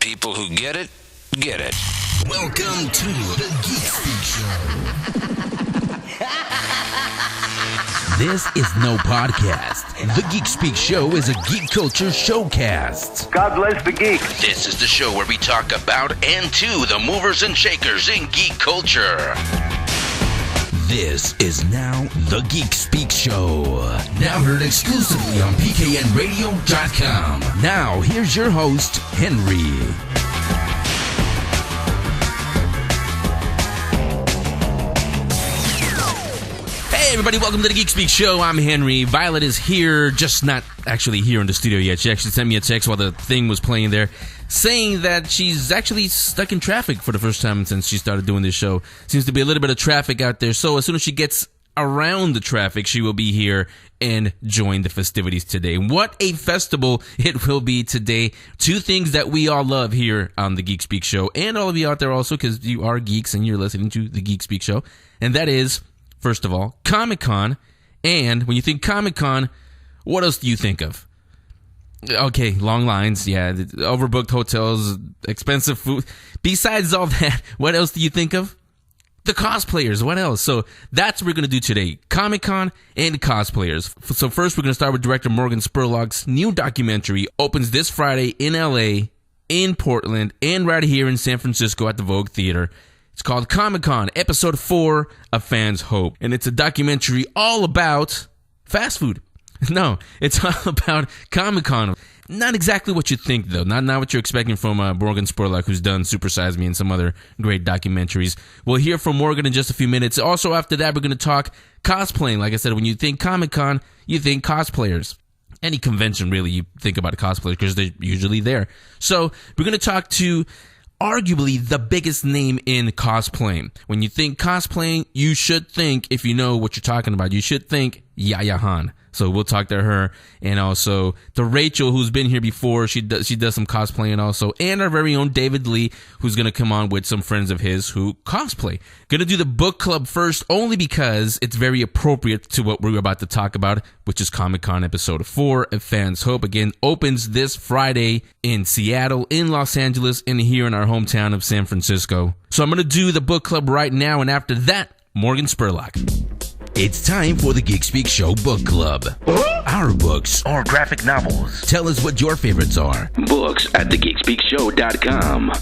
people who get it, get it. Welcome to the Geek Speak Show. This is no podcast. The Geek Speak Show is a geek culture showcast. God bless the geeks. This is the show where we talk about and to the movers and shakers in geek culture. This is now the Geek Speak Show. Now heard exclusively on PKNRadio.com. Now here's your host, Henry. Hey everybody, welcome to the Geek Speak Show. I'm Henry. Violet is here, just not actually here in the studio yet. She actually sent me a text while the thing was playing there, saying that she's actually stuck in traffic for the first time since she started doing this show. Seems to be a little bit of traffic out there, so as soon as she gets around the traffic, she will be here and join the festivities today. What a festival it will be today. Two things that we all love here on the Geek Speak Show, and all of you out there also, because you are geeks and you're listening to the Geek Speak Show, and that is, first of all, Comic-Con. And when you think Comic-Con, what else do you think of? Okay, long lines, yeah, overbooked hotels, expensive food. Besides all that, what else do you think of? The cosplayers, what else? So that's what we're going to do today, Comic-Con and cosplayers. So first, we're going to start with director Morgan Spurlock's new documentary. Opens this Friday in LA, in Portland, and right here in San Francisco at the Vogue Theater. It's called Comic-Con, Episode 4, A Fan's Hope. And it's a documentary all about fast food. No, it's all about Comic-Con. Not exactly what you think, though. Not what you're expecting from Morgan Spurlock, who's done Super Size Me and some other great documentaries. We'll hear from Morgan in just a few minutes. Also, after that, we're going to talk cosplaying. Like I said, when you think Comic-Con, you think cosplayers. Any convention, really, you think about cosplayers because they're usually there. So we're going to talk to arguably the biggest name in cosplaying. When you think cosplaying, you should think, if you know what you're talking about, you should think Yaya Han. So we'll talk to her, and also to Raychul, who's been here before. She does some cosplaying also, and our very own David Lee, who's going to come on with some friends of his who cosplay. Going to do the book club first, only because it's very appropriate to what we're about to talk about, which is Comic-Con Episode 4, A Fan's Hope. Again, opens this Friday in Seattle, in Los Angeles, and here in our hometown of San Francisco. So I'm going to do the book club right now, and after that, Morgan Spurlock. It's time for the Geek Speak Show Book Club. Our books or graphic novels. Tell us what your favorites are. Books at thegeekspeakshow.com.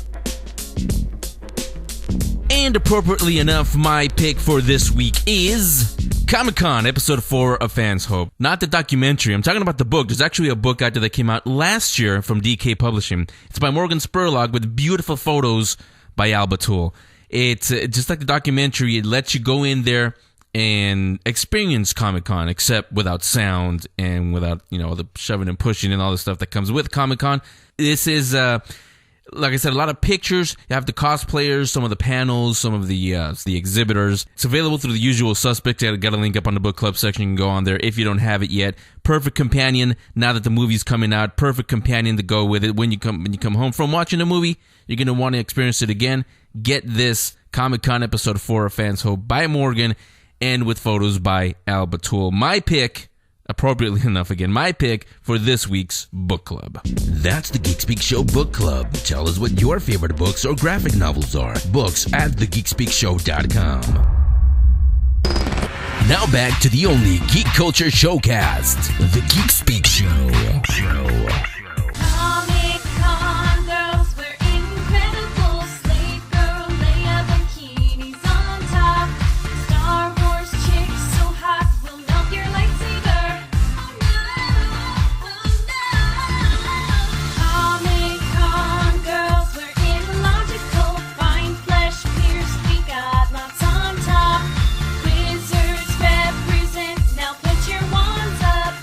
And appropriately enough, my pick for this week is Comic-Con, Episode 4, A Fan's Hope. Not the documentary. I'm talking about the book. There's actually a book out there that came out last year from DK Publishing. It's by Morgan Spurlock with beautiful photos by Albatul. It's just like the documentary. It lets you go in there and experience Comic-Con, except without sound and without, all the shoving and pushing and all the stuff that comes with Comic-Con. This is, like I said, a lot of pictures. You have the cosplayers, some of the panels, some of the exhibitors. It's available through the usual suspects. I got a link up on the book club section. You can go on there if you don't have it yet. Perfect companion now that the movie's coming out. Perfect companion to go with it when you come home from watching the movie. You're going to want to experience it again. Get this Comic-Con Episode 4, A Fan's Hope by Morgan, and with photos by Al Batul. My pick, appropriately enough again, my pick for this week's book club. That's the Geek Speak Show Book Club. Tell us what your favorite books or graphic novels are. Books at thegeekspeakshow.com. Now back to the only geek culture showcast, the Geek Speak Show. Comic-Con girls, we're incredible. Slave girl, Leia, bikinis on top. Star Wars chicks so hot, we'll melt your lightsaber. Oh no, Comic-Con girls, we're illogical. Fine flesh pierced, we got lots on top. Wizards represent, now put your wands up.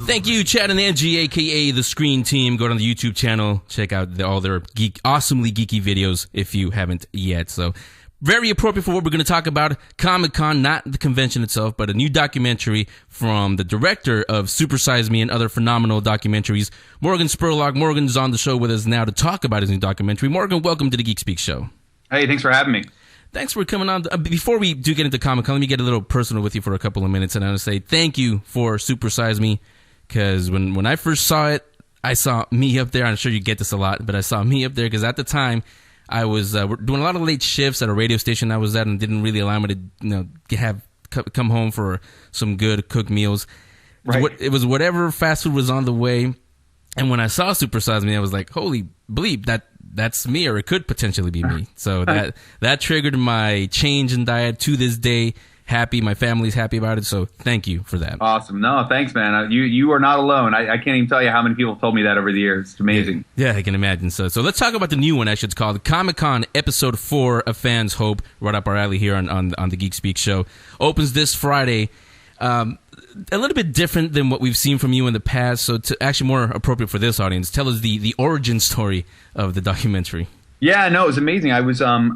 Thank you, Chad and Angie, a.k.a. The Screen Team. Go to the YouTube channel. Check out all their awesomely geeky videos if you haven't yet. So, very appropriate for what we're going to talk about. Comic-Con, not the convention itself, but a new documentary from the director of Super Size Me and other phenomenal documentaries, Morgan Spurlock. Morgan's on the show with us now to talk about his new documentary. Morgan, welcome to the Geek Speak Show. Hey, thanks for having me. Thanks for coming on. Before we do get into Comic-Con, let me get a little personal with you for a couple of minutes, and I want to say thank you for Super Size Me. because when I first saw it, I saw me up there. I'm sure you get this a lot, but I saw me up there because at the time I was doing a lot of late shifts at a radio station I was at, and didn't really allow me to come home for some good cooked meals. Right. It was whatever fast food was on the way, and when I saw Super Size Me, I was like, holy bleep, that's me, or it could potentially be me. So that triggered my change in diet. To this day, happy. My family's happy about it. So thank you for that. Awesome. No, thanks, man. You are not alone. I can't even tell you how many people have told me that over the years. It's amazing. Yeah, I can imagine. So let's talk about the new one. Actually, it's called Comic-Con Episode 4, A Fan's Hope. Right up our alley here on the Geek Speak show. Opens this Friday. A little bit different than what we've seen from you in the past. So to actually more appropriate for this audience, tell us the origin story of the documentary. Yeah, no, it was amazing. I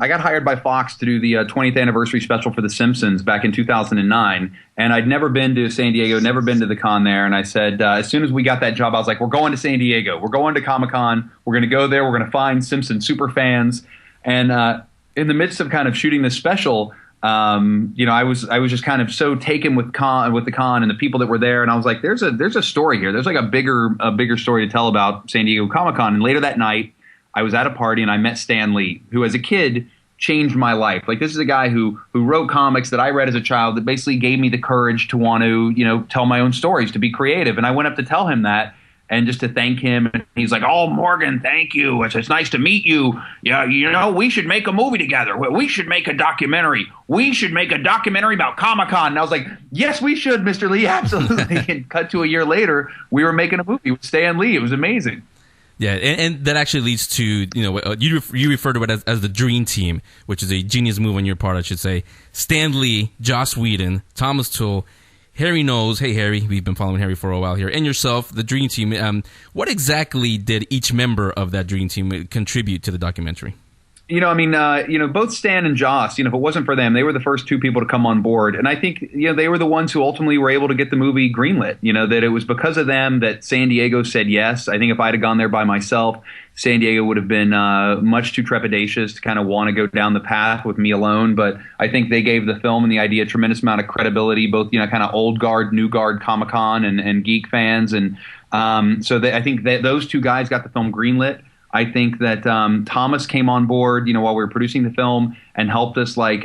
got hired by Fox to do the 20th anniversary special for The Simpsons back in 2009, and I'd never been to San Diego, never been to the con there, and I said, as soon as we got that job, I was like, we're going to San Diego. We're going to Comic-Con. We're going to go there. We're going to find Simpsons super fans. And in the midst of kind of shooting this special, I was just kind of so taken with the con and the people that were there, and I was like, there's a story here. There's like a bigger story to tell about San Diego Comic-Con. And later that night, I was at a party and I met Stan Lee, who as a kid changed my life. Like, this is a guy who wrote comics that I read as a child that basically gave me the courage to want to, tell my own stories, to be creative. And I went up to tell him that and just to thank him. And he's like, "Oh, Morgan, thank you. It's nice to meet you. Yeah, we should make a movie together. We should make a documentary. We should make a documentary about Comic-Con." And I was like, "Yes, we should, Mr. Lee, absolutely." And cut to a year later, we were making a movie with Stan Lee. It was amazing. Yeah, and that actually leads to, you refer to it as the Dream Team, which is a genius move on your part, I should say. Stan Lee, Joss Whedon, Thomas Tull, Harry Knowles. Hey, Harry, we've been following Harry for a while here. And yourself, the Dream Team. What exactly did each member of that Dream Team contribute to the documentary? Both Stan and Joss, if it wasn't for them, they were the first two people to come on board. And I think, they were the ones who ultimately were able to get the movie greenlit, that it was because of them that San Diego said yes. I think if I'd have gone there by myself, San Diego would have been much too trepidatious to kind of want to go down the path with me alone. But I think they gave the film and the idea a tremendous amount of credibility, both, kind of old guard, new guard Comic-Con and geek fans. And I think that those two guys got the film greenlit. I think that Thomas came on board, while we were producing the film and helped us kind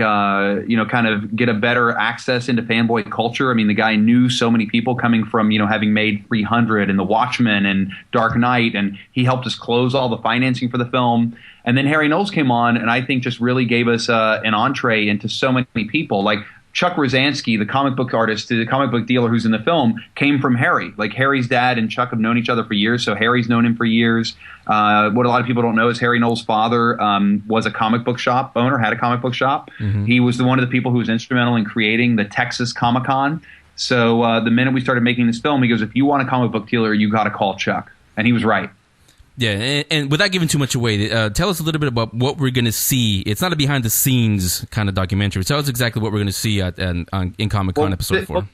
of get a better access into fanboy culture. I mean, the guy knew so many people coming from, having made 300 and The Watchmen and Dark Knight, and he helped us close all the financing for the film. And then Harry Knowles came on and I think just really gave us an entree into so many people. Like, Chuck Rosansky, the comic book artist, the comic book dealer who's in the film, came from Harry. Like, Harry's dad and Chuck have known each other for years, so Harry's known him for years. What a lot of people don't know is Harry Knowles' father was a comic book shop owner, had a comic book shop. Mm-hmm. He was one of the people who was instrumental in creating the Texas Comic-Con. So the minute we started making this film, he goes, "If you want a comic book dealer, you got to call Chuck." And he was right. Yeah, and without giving too much away, tell us a little bit about what we're going to see. It's not a behind-the-scenes kind of documentary. Tell us exactly what we're going to see in Comic-Con Episode 4.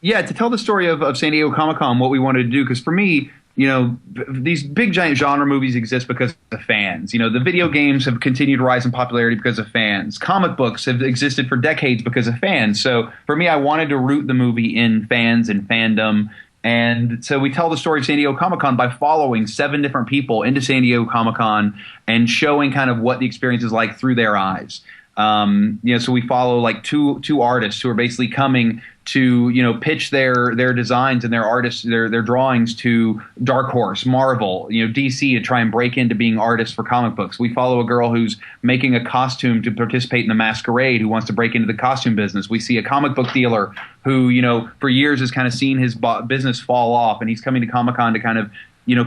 To tell the story of San Diego Comic-Con, what we wanted to do, because for me, these big giant genre movies exist because of fans. The video games have continued to rise in popularity because of fans. Comic books have existed for decades because of fans. So for me, I wanted to root the movie in fans and fandom. And so we tell the story of San Diego Comic-Con by following 7 different people into San Diego Comic-Con and showing kind of what the experience is like through their eyes. So we follow like two artists who are basically coming to, pitch their designs and their artists, their drawings to Dark Horse, Marvel, DC, to try and break into being artists for comic books. We follow a girl who's making a costume to participate in the masquerade, who wants to break into the costume business. We see a comic book dealer who, for years has kind of seen his business fall off, and he's coming to Comic-Con to kind of,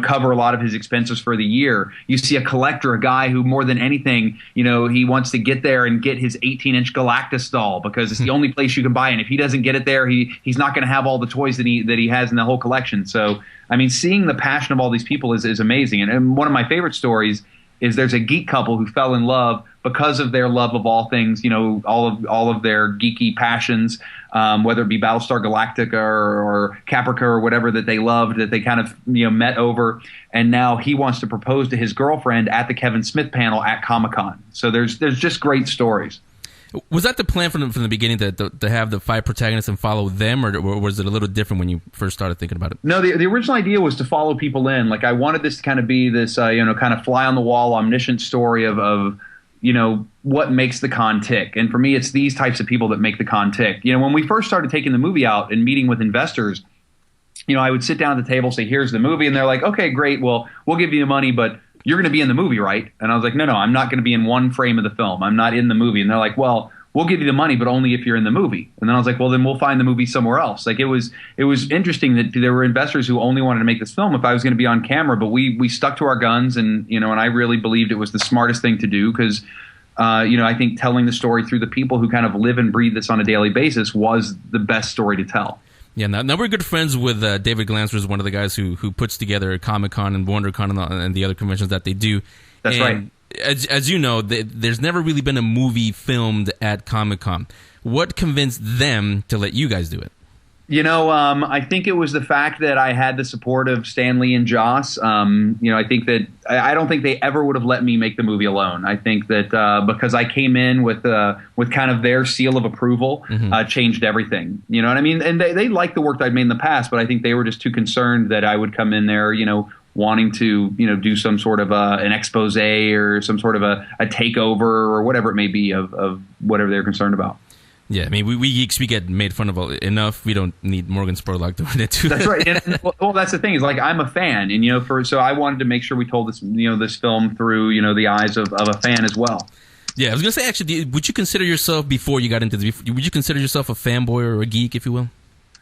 cover a lot of his expenses for the year. You see a collector, a guy who more than anything, he wants to get there and get his 18-inch Galactus doll because it's the only place you can buy it. And if he doesn't get it there, he's not going to have all the toys that he has in the whole collection. So, I mean, seeing the passion of all these people is amazing. And one of my favorite stories is there's a geek couple who fell in love because of their love of all things, all of their geeky passions, whether it be Battlestar Galactica or Caprica or whatever that they loved, that they kind of met over. And now he wants to propose to his girlfriend at the Kevin Smith panel at Comic-Con. So there's just great stories. Was that the plan from the beginning to have the 5 protagonists and follow them, or was it a little different when you first started thinking about it? No, the original idea was to follow people in. Like I wanted this to kind of be this, kind of fly on the wall, omniscient story of what makes the con tick. And for me, it's these types of people that make the con tick. When we first started taking the movie out and meeting with investors, I would sit down at the table, say, here's the movie. And they're like, okay, great. Well, we'll give you the money, but you're going to be in the movie, right? And I was like, no, I'm not going to be in one frame of the film. I'm not in the movie. And they're like, well, we'll give you the money, but only if you're in the movie. And then I was like, well, then we'll find the movie somewhere else. Like it was interesting that there were investors who only wanted to make this film if I was going to be on camera, but we stuck to our guns, and and I really believed it was the smartest thing to do because I think telling the story through the people who kind of live and breathe this on a daily basis was the best story to tell. Yeah, now we're good friends with David Glanzer, is one of the guys who puts together Comic-Con and WonderCon and the other conventions that they do. That's right. As you know, there's never really been a movie filmed at Comic-Con. What convinced them to let you guys do it? I think it was the fact that I had the support of Stan Lee and Joss. I think that I don't think they ever would have let me make the movie alone. I think that because I came in with kind of their seal of approval, changed everything. You know what I mean? And they liked the work that I'd made in the past, but I think they were just too concerned that I would come in there, wanting to, do some sort of an expose or some sort of a takeover or whatever it may be of whatever they're concerned about. Yeah, I mean, we geeks, we get made fun of enough. We don't need Morgan Spurlock doing it too. That's right. And, well, that's the thing is, like, I'm a fan, and so I wanted to make sure we told this, this film through, the eyes of a fan as well. Yeah, I was gonna say, actually, would you consider yourself, before you got into this, would you consider yourself a fanboy or a geek, if you will?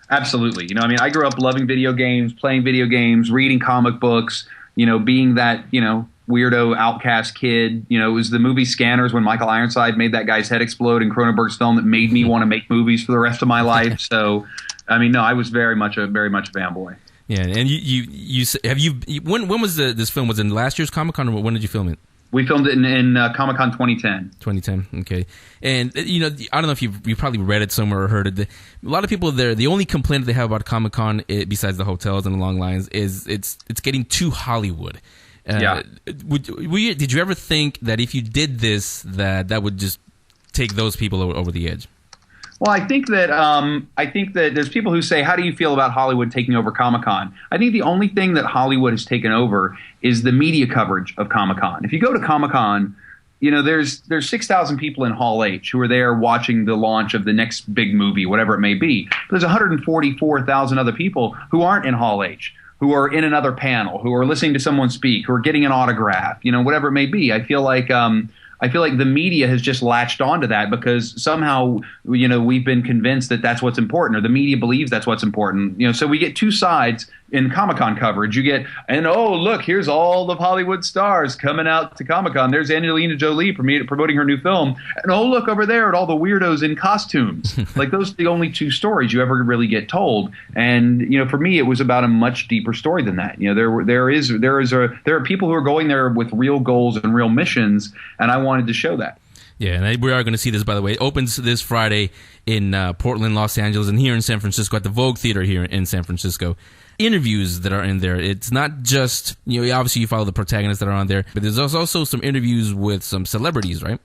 Absolutely. I grew up loving video games, playing video games, reading comic books. Being that weirdo outcast kid. It was the movie Scanners when Michael Ironside made that guy's head explode in Cronenberg's film that made me want to make movies for the rest of my life. So, I was very much a fanboy. Yeah, and when was this film? Was it in last year's Comic-Con, or when did you film it? We filmed it in Comic-Con 2010. 2010, okay. And, I don't know if you've probably read it somewhere or heard it. A lot of people there, the only complaint they have about Comic-Con, besides the hotels and the long lines, is it's getting too Hollywood. Yeah. Did you ever think that if you did this, that would just take those people over the edge? Well, I think that there's people who say, how do you feel about Hollywood taking over Comic-Con? I think the only thing that Hollywood has taken over is the media coverage of Comic-Con. If you go to Comic-Con, there's 6,000 people in Hall H who are there watching the launch of the next big movie, whatever it may be. But there's 144,000 other people who aren't in Hall H, who are in another panel, who are listening to someone speak, who are getting an autograph, whatever it may be. I feel like the media has just latched onto that because somehow, we've been convinced that that's what's important, or the media believes that's what's important. So we get two sides in Comic-Con coverage. You get, oh, look, here's all of Hollywood stars coming out to Comic-Con. There's Angelina Jolie promoting her new film. And oh, look over there at all the weirdos in costumes. Like, those are the only two stories you ever really get told. And, for me, it was about a much deeper story than that. There are people who are going there with real goals and real missions, and I wanted to show that. Yeah, and we are going to see this, by the way. It opens this Friday in Portland, Los Angeles, and here in San Francisco at the Vogue Theater here in San Francisco. Interviews that are in there. It's not just, obviously you follow the protagonists that are on there, but there's also some interviews with some celebrities, right?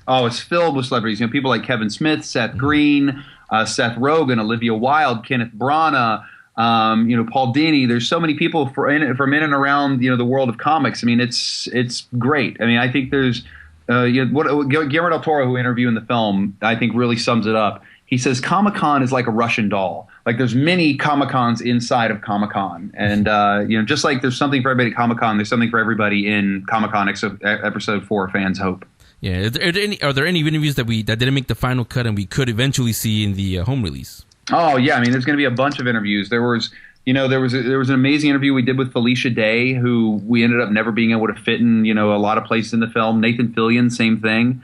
Oh, it's filled with celebrities. People like Kevin Smith, Seth Green, Seth Rogen, Olivia Wilde, Kenneth Branagh, Paul Dini. There's so many people from in and around, the world of comics. It's great. I think there's Guillermo del Toro, who interviewed in the film, I think really sums it up. He says Comic-Con is like a Russian doll. Like, there's many Comic-Cons inside of Comic-Con. And, just like there's something for everybody at Comic-Con, there's something for everybody in Comic-Con Episode 4, Fans Hope. Yeah. Are there any interviews that didn't make the final cut and we could eventually see in the home release? Oh, yeah. There's going to be a bunch of interviews. There was an amazing interview we did with Felicia Day, who we ended up never being able to fit in, a lot of places in the film. Nathan Fillion, same thing.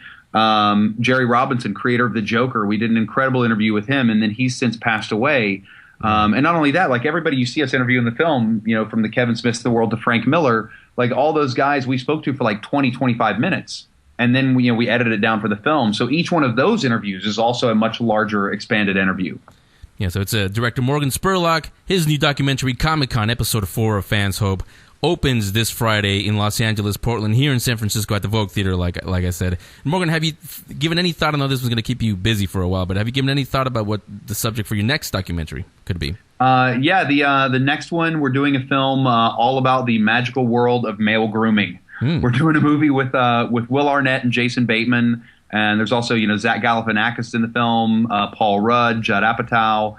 Jerry Robinson, creator of The Joker, we did an incredible interview with him, and then he's since passed away. And not only that, like, everybody you see us interview in the film, from the Kevin Smiths of the world to Frank Miller, like, all those guys we spoke to for like 20, 25 minutes. And then we edited it down for the film. So each one of those interviews is also a much larger, expanded interview. Yeah, so it's director Morgan Spurlock, his new documentary, Comic-Con Episode 4 of Fans Hope, opens this Friday in Los Angeles, Portland, here in San Francisco at the Vogue Theater, like I said. Morgan, have you given any thought? I know this was going to keep you busy for a while, but have you given any thought about what the subject for your next documentary could be? The next one, we're doing a film all about the magical world of male grooming. We're doing a movie with Will Arnett and Jason Bateman, and there's also Zach Galifianakis in the film, Paul Rudd, Judd Apatow,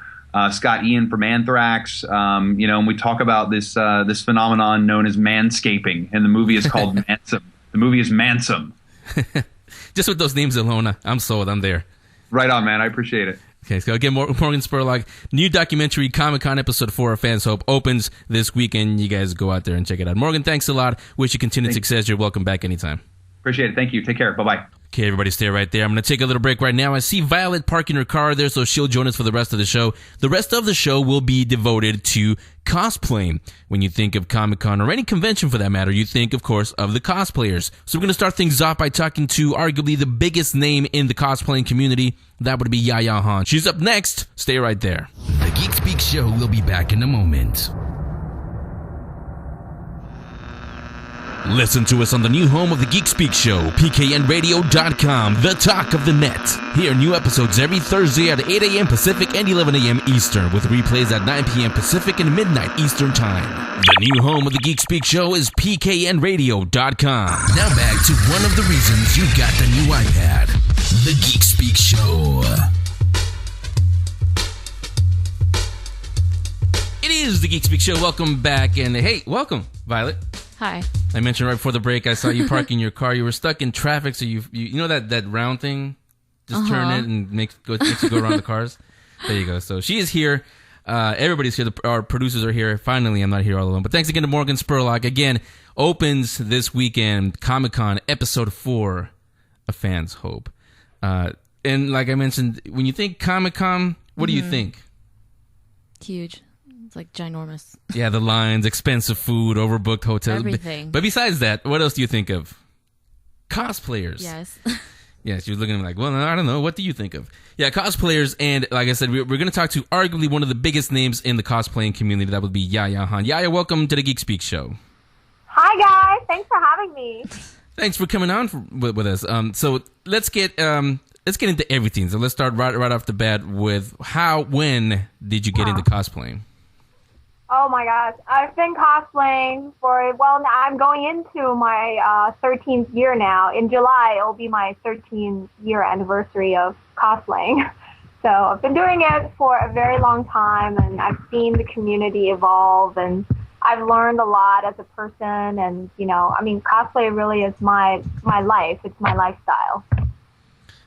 Scott Ian from Anthrax, and we talk about this phenomenon known as manscaping, and the movie is called Mansome. The movie is Mansome. Just with those names alone, I'm sold. I'm there. Right on, man. I appreciate it. Okay, so again, Morgan Spurlock, new documentary, Comic-Con Episode 4 of Fans Hope, opens this weekend. You guys go out there and check it out. Morgan, thanks a lot. Wish you continued success. You're welcome back anytime. Appreciate it. Thank you. Take care. Bye-bye. Okay, everybody stay right there. I'm going to take a little break right now. I see Violet parking her car there, so she'll join us for the rest of the show. The rest of the show will be devoted to cosplaying. When you think of Comic-Con, or any convention for that matter, you think, of course, of the cosplayers. So we're going to start things off by talking to arguably the biggest name in the cosplaying community. That would be Yaya Han. She's up next. Stay right there. The Geek Speak Show will be back in a moment. Listen to us on the new home of the Geek Speak Show, pknradio.com, the talk of the net. Hear new episodes every Thursday at 8 a.m. Pacific and 11 a.m. Eastern, with replays at 9 p.m. Pacific and midnight Eastern Time. The new home of the Geek Speak Show is pknradio.com. Now back to one of the reasons you got the new iPad, the Geek Speak Show. It is the Geek Speak Show. Welcome back, and hey, welcome, Violet. Hi. I mentioned right before the break, I saw you parking your car. You were stuck in traffic, so you know that round thing? Just turn it and makes you go around the cars. There you go. So she is here. Everybody's here. Our producers are here. Finally, I'm not here all alone. But thanks again to Morgan Spurlock. Again, opens this weekend, Comic-Con Episode 4 of Fans Hope. And like I mentioned, when you think Comic-Con, what do you think? Huge. It's like ginormous. Yeah, the lines, expensive food, overbooked hotels. Everything. But besides that, what else do you think of? Cosplayers. Yes. Yeah, she was looking at me like, well, I don't know. What do you think of? Yeah, cosplayers. And like I said, we're going to talk to arguably one of the biggest names in the cosplaying community. That would be Yaya Han. Yaya, welcome to the Geek Speak Show. Hi, guys. Thanks for having me. Thanks for coming on with us. So let's get into everything. So let's start right off the bat with when did you get into cosplaying? Oh, my gosh. I've been cosplaying I'm going into my 13th year now. In July, it'll be my 13th year anniversary of cosplaying. So I've been doing it for a very long time, and I've seen the community evolve, and I've learned a lot as a person. And, cosplay really is my life. It's my lifestyle.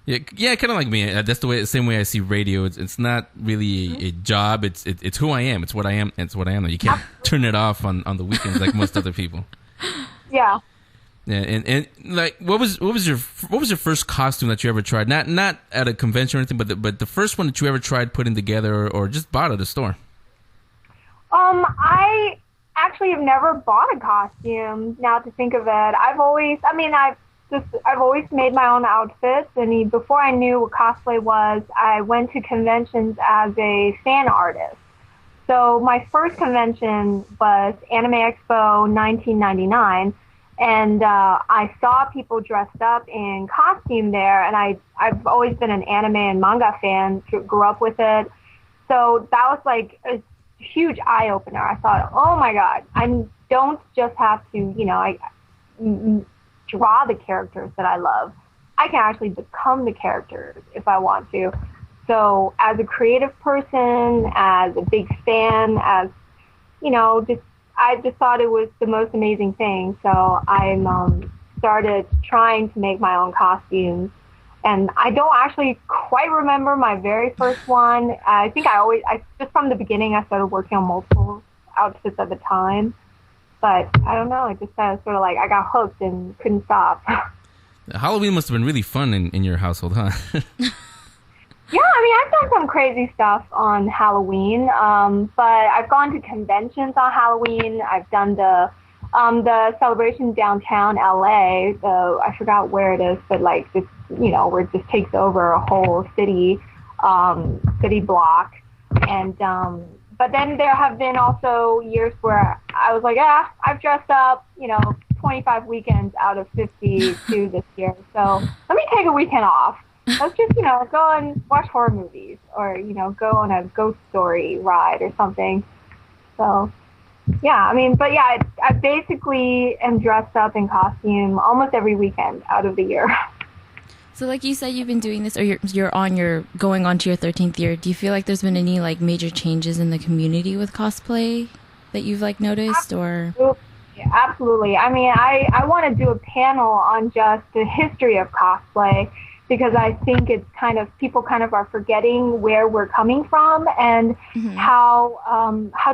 Yeah, kind of like me. That's the same way I see radio. It's not really a job. It's who I am. It's what I am. It's what I am. You can't turn it off on the weekends like most other people. Yeah. Yeah, and like, what was your first costume that you ever tried? Not at a convention or anything, but the first one that you ever tried putting together or just bought at a store. I actually have never bought a costume. Now to think of it, I've always made my own outfits, and before I knew what cosplay was, I went to conventions as a fan artist. So my first convention was Anime Expo 1999, and I saw people dressed up in costume there, and I've always been an anime and manga fan, grew up with it. So that was like a huge eye-opener. I thought, oh my God, I don't just have to, draw the characters that I love. I can actually become the characters if I want to. So as a creative person, as a big fan, I just thought it was the most amazing thing. So I started trying to make my own costumes. And I don't actually quite remember my very first one. I think just from the beginning, I started working on multiple outfits at the time. But I don't know, it just sort of like I got hooked and couldn't stop. Halloween must have been really fun in your household, huh? Yeah, I've done some crazy stuff on Halloween, but I've gone to conventions on Halloween. I've done the celebration downtown LA. I forgot where it is, but like this, where it just takes over a whole city block. And but then there have been also years where I was like, I've dressed up, 25 weekends out of 52 this year, so let me take a weekend off. Let's just, go and watch horror movies or, go on a ghost story ride or something. So, yeah, I basically am dressed up in costume almost every weekend out of the year. So like you said, you've been doing this, or you're going on to your 13th year. Do you feel like there's been any like major changes in the community with cosplay that you've like noticed, or? Absolutely. I mean, I want to do a panel on just the history of cosplay, because I think it's people are forgetting where we're coming from and how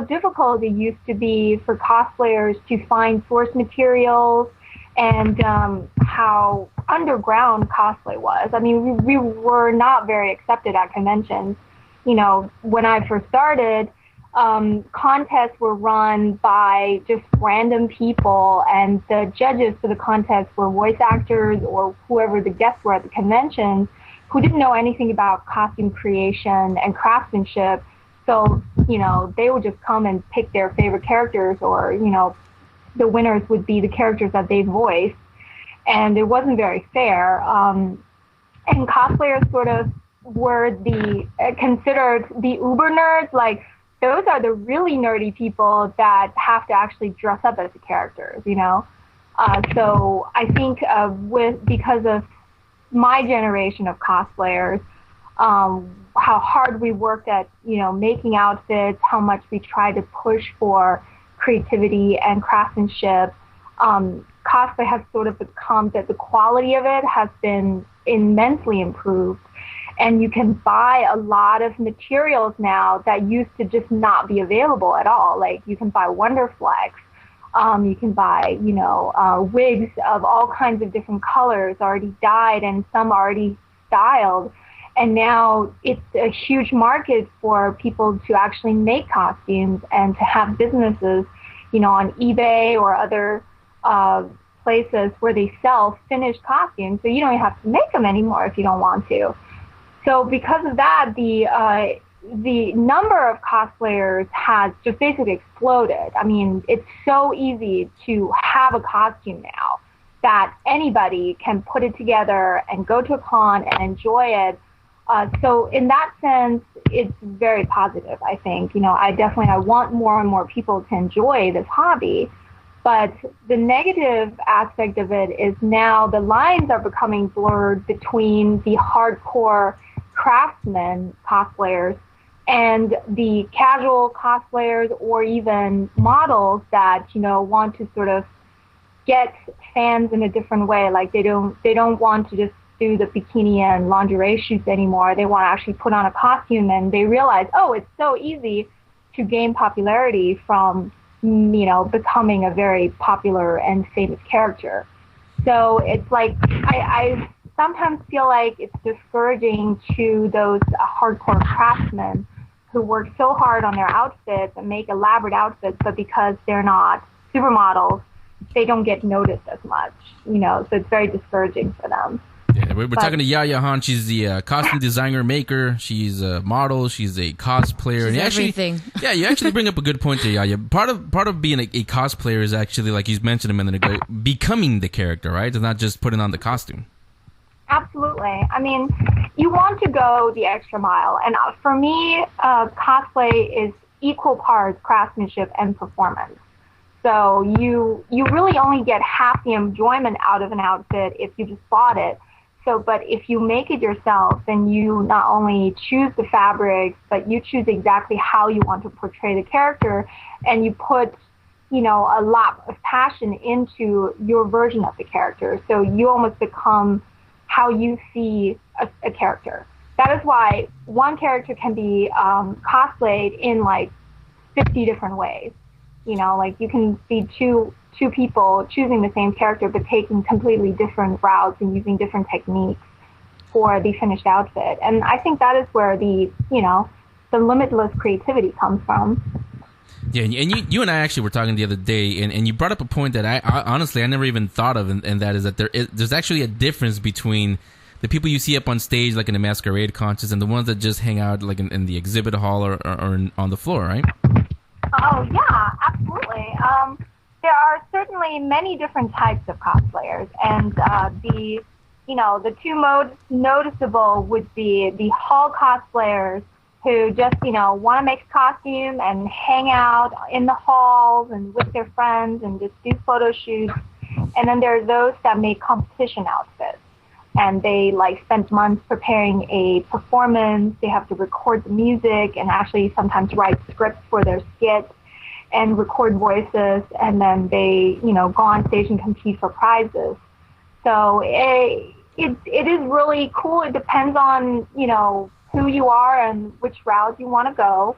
difficult it used to be for cosplayers to find source materials, and how underground cosplay was. I mean, we were not very accepted at conventions. When I first started, contests were run by just random people, and the judges for the contests were voice actors or whoever the guests were at the convention who didn't know anything about costume creation and craftsmanship. So, they would just come and pick their favorite characters, or, the winners would be the characters that they voiced, and it wasn't very fair. And cosplayers sort of were considered the uber nerds, like those are the really nerdy people that have to actually dress up as the characters, So I think because of my generation of cosplayers, how hard we worked at, making outfits, how much we tried to push for creativity and craftsmanship, cosplay has sort of become that the quality of it has been immensely improved. And you can buy a lot of materials now that used to just not be available at all. Like you can buy Wonderflex, you can buy, wigs of all kinds of different colors already dyed and some already styled. And now it's a huge market for people to actually make costumes and to have businesses, on eBay or other places where they sell finished costumes. So you don't have to make them anymore if you don't want to. So because of that, the number of cosplayers has just basically exploded. I mean, it's so easy to have a costume now that anybody can put it together and go to a con and enjoy it. So in that sense, it's very positive, I think. I want more and more people to enjoy this hobby. But the negative aspect of it is now the lines are becoming blurred between the hardcore craftsmen cosplayers and the casual cosplayers, or even models that, want to sort of get fans in a different way. Like they don't want to just do the bikini and lingerie shoots anymore. They want to actually put on a costume, and they realize, it's so easy to gain popularity from, becoming a very popular and famous character. So it's like, I sometimes feel like it's discouraging to those hardcore craftsmen who work so hard on their outfits and make elaborate outfits, but because they're not supermodels, they don't get noticed as much, so it's very discouraging for them. Yeah, we're talking to Yaya Han. She's the costume designer maker. She's a model. She's a cosplayer. She's and everything. Yeah, you actually bring up a good point there, Yaya. Part of being a cosplayer is actually, like you mentioned a minute ago, becoming the character, right? It's not just putting on the costume. Absolutely. I mean, you want to go the extra mile. And for me, cosplay is equal parts craftsmanship and performance. So you really only get half the enjoyment out of an outfit if you just bought it. But if you make it yourself, then you not only choose the fabrics, but you choose exactly how you want to portray the character, and you put, a lot of passion into your version of the character. So you almost become how you see a character. That is why one character can be cosplayed in like 50 different ways. Like you can see two people choosing the same character but taking completely different routes and using different techniques for the finished outfit. And I think that is where the limitless creativity comes from. Yeah, and you and I actually were talking the other day, and you brought up a point that I honestly never even thought of, and that is that there's actually a difference between the people you see up on stage, like in a masquerade contest, and the ones that just hang out like in the exhibit hall or on the floor, right? Oh, yeah, absolutely. definitely many different types of cosplayers, and the two most noticeable would be the hall cosplayers who just, want to make a costume and hang out in the halls and with their friends and just do photo shoots. And then there are those that make competition outfits. And they spend months preparing a performance. They have to record the music and actually sometimes write scripts for their skits and record voices. And then they, go on stage and compete for prizes. So it is really cool. It depends on, who you are and which route you want to go.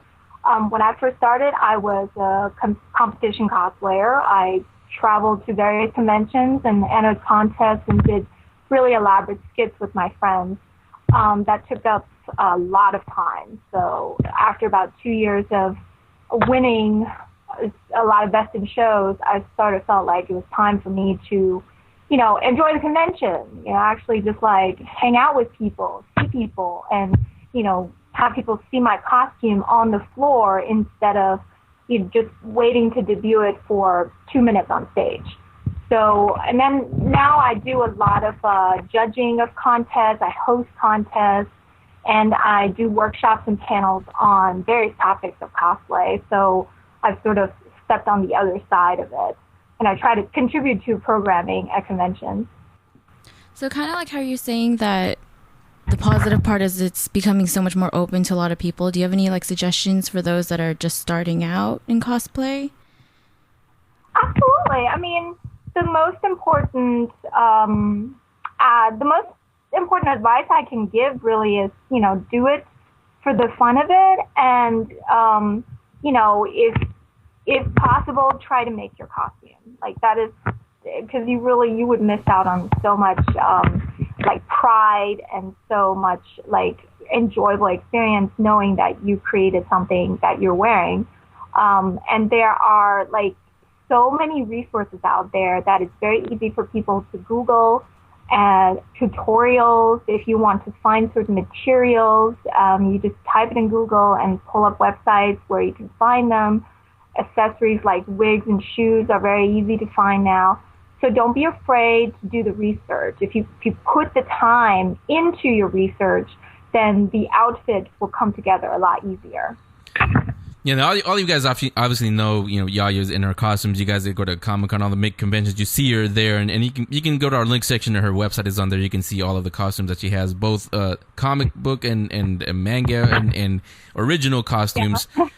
When I first started, I was a competition cosplayer. I traveled to various conventions and entered contests and did really elaborate skits with my friends. That took up a lot of time. So after about 2 years of winning a lot of best in shows, I sort of felt like it was time for me to, enjoy the convention, actually just hang out with people, see people, and, have people see my costume on the floor instead of just waiting to debut it for 2 minutes on stage. So, and then now I do a lot of judging of contests. I host contests, and I do workshops and panels on various topics of cosplay. So I've sort of stepped on the other side of it, and I try to contribute to programming at conventions. So kind of like how you're saying that the positive part is it's becoming so much more open to a lot of people. Do you have any suggestions for those that are just starting out in cosplay? Absolutely. I mean, the most important advice I can give really is, do it for the fun of it, and if possible, try to make your costume. That is, because you would miss out on so much pride and so much enjoyable experience knowing that you created something that you're wearing. And there are so many resources out there that it's very easy for people to Google and tutorials. If you want to find certain materials, you just type it in Google and pull up websites where you can find them. Accessories like wigs and shoes are very easy to find now. So don't be afraid to do the research. If you put the time into your research, then the outfit will come together a lot easier. Yeah, now all you guys obviously know, Yaya's in her costumes. You guys that go to Comic-Con, all the big conventions, you see her there, and you can go to our link section, and her website is on there. You can see all of the costumes that she has, both comic book and manga and original costumes. Yeah.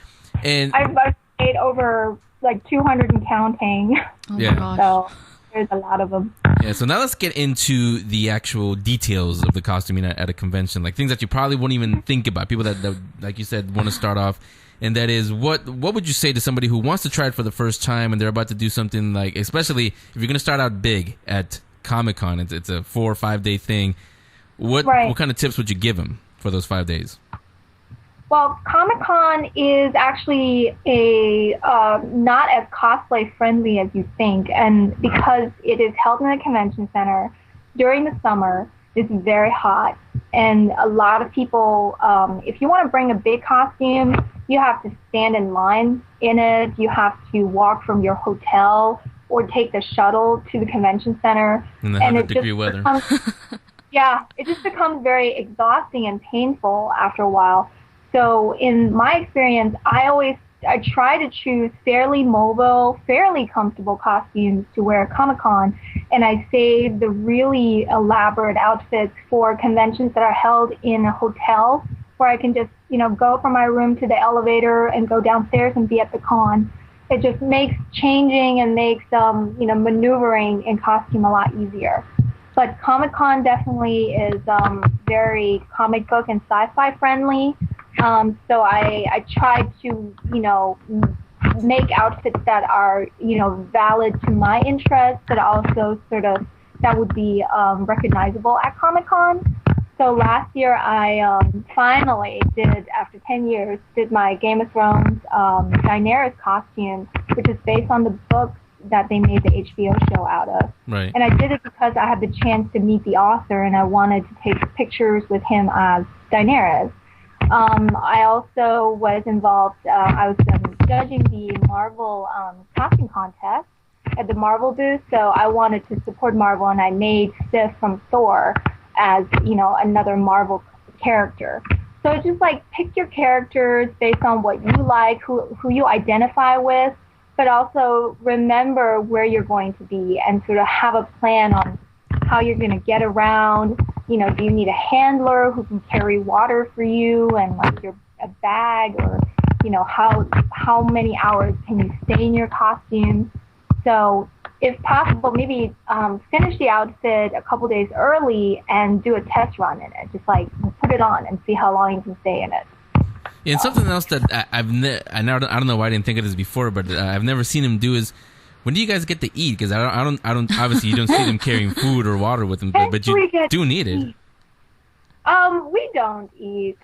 And I've made over 200 and counting. Oh my gosh. So there's a lot of them. Yeah, so now let's get into the actual details of the costuming at a convention, things that you probably wouldn't even think about. People that like you said, want to start off. And that is, what would you say to somebody who wants to try it for the first time and they're about to do something especially if you're going to start out big at Comic-Con, it's a 4 or 5 day thing. What kind of tips would you give them for those 5 days? Well, Comic-Con is actually not as cosplay friendly as you think, and because it is held in a convention center during the summer, it's very hot, and a lot of people, if you want to bring a big costume, you have to stand in line in it. You have to walk from your hotel or take the shuttle to the convention center. In the 100-degree weather. It just becomes very exhausting and painful after a while. So in my experience, I try to choose fairly mobile, fairly comfortable costumes to wear at Comic-Con, and I save the really elaborate outfits for conventions that are held in a hotel where I can just, go from my room to the elevator and go downstairs and be at the con. It just makes changing and makes, maneuvering in costume a lot easier. But Comic-Con definitely is very comic book and sci-fi friendly. So I try to, make outfits that are, valid to my interests, but also sort of that would be recognizable at Comic-Con. So last year I finally did, after 10 years, did my Game of Thrones Daenerys costume, which is based on the books that they made the HBO show out of. Right. And I did it because I had the chance to meet the author and I wanted to take pictures with him as Daenerys. I also was involved, I was judging the Marvel costume contest, at the Marvel booth, so I wanted to support Marvel, and I made Sif from Thor as, another Marvel character. So it's just like pick your characters based on what you like, who you identify with, but also remember where you're going to be and sort of have a plan on how you're going to get around. Do you need a handler who can carry water for you and like a bag, or how many hours can you stay in your costume? So if possible, maybe finish the outfit a couple days early and do a test run in it. Just like put it on and see how long you can stay in it. Yeah, and something else that I don't know why I didn't think of this before, but I've never seen him do is, when do you guys get to eat? Because I don't obviously you don't see them carrying food or water with them, but you do need it. We don't eat.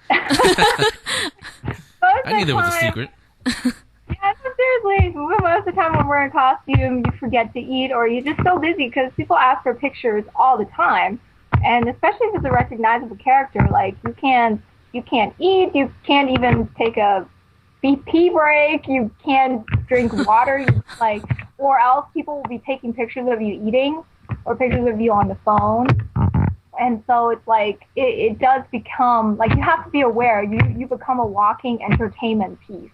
I knew there was a secret. Yeah, but seriously, most of the time when we're in costume, you forget to eat, or you're just so busy because people ask for pictures all the time, and especially if it's a recognizable character, like you can't eat, you can't even take a pee break, you can't drink water, or else people will be taking pictures of you eating or pictures of you on the phone. And so it's like it does become like you have to be aware. You become a walking entertainment piece,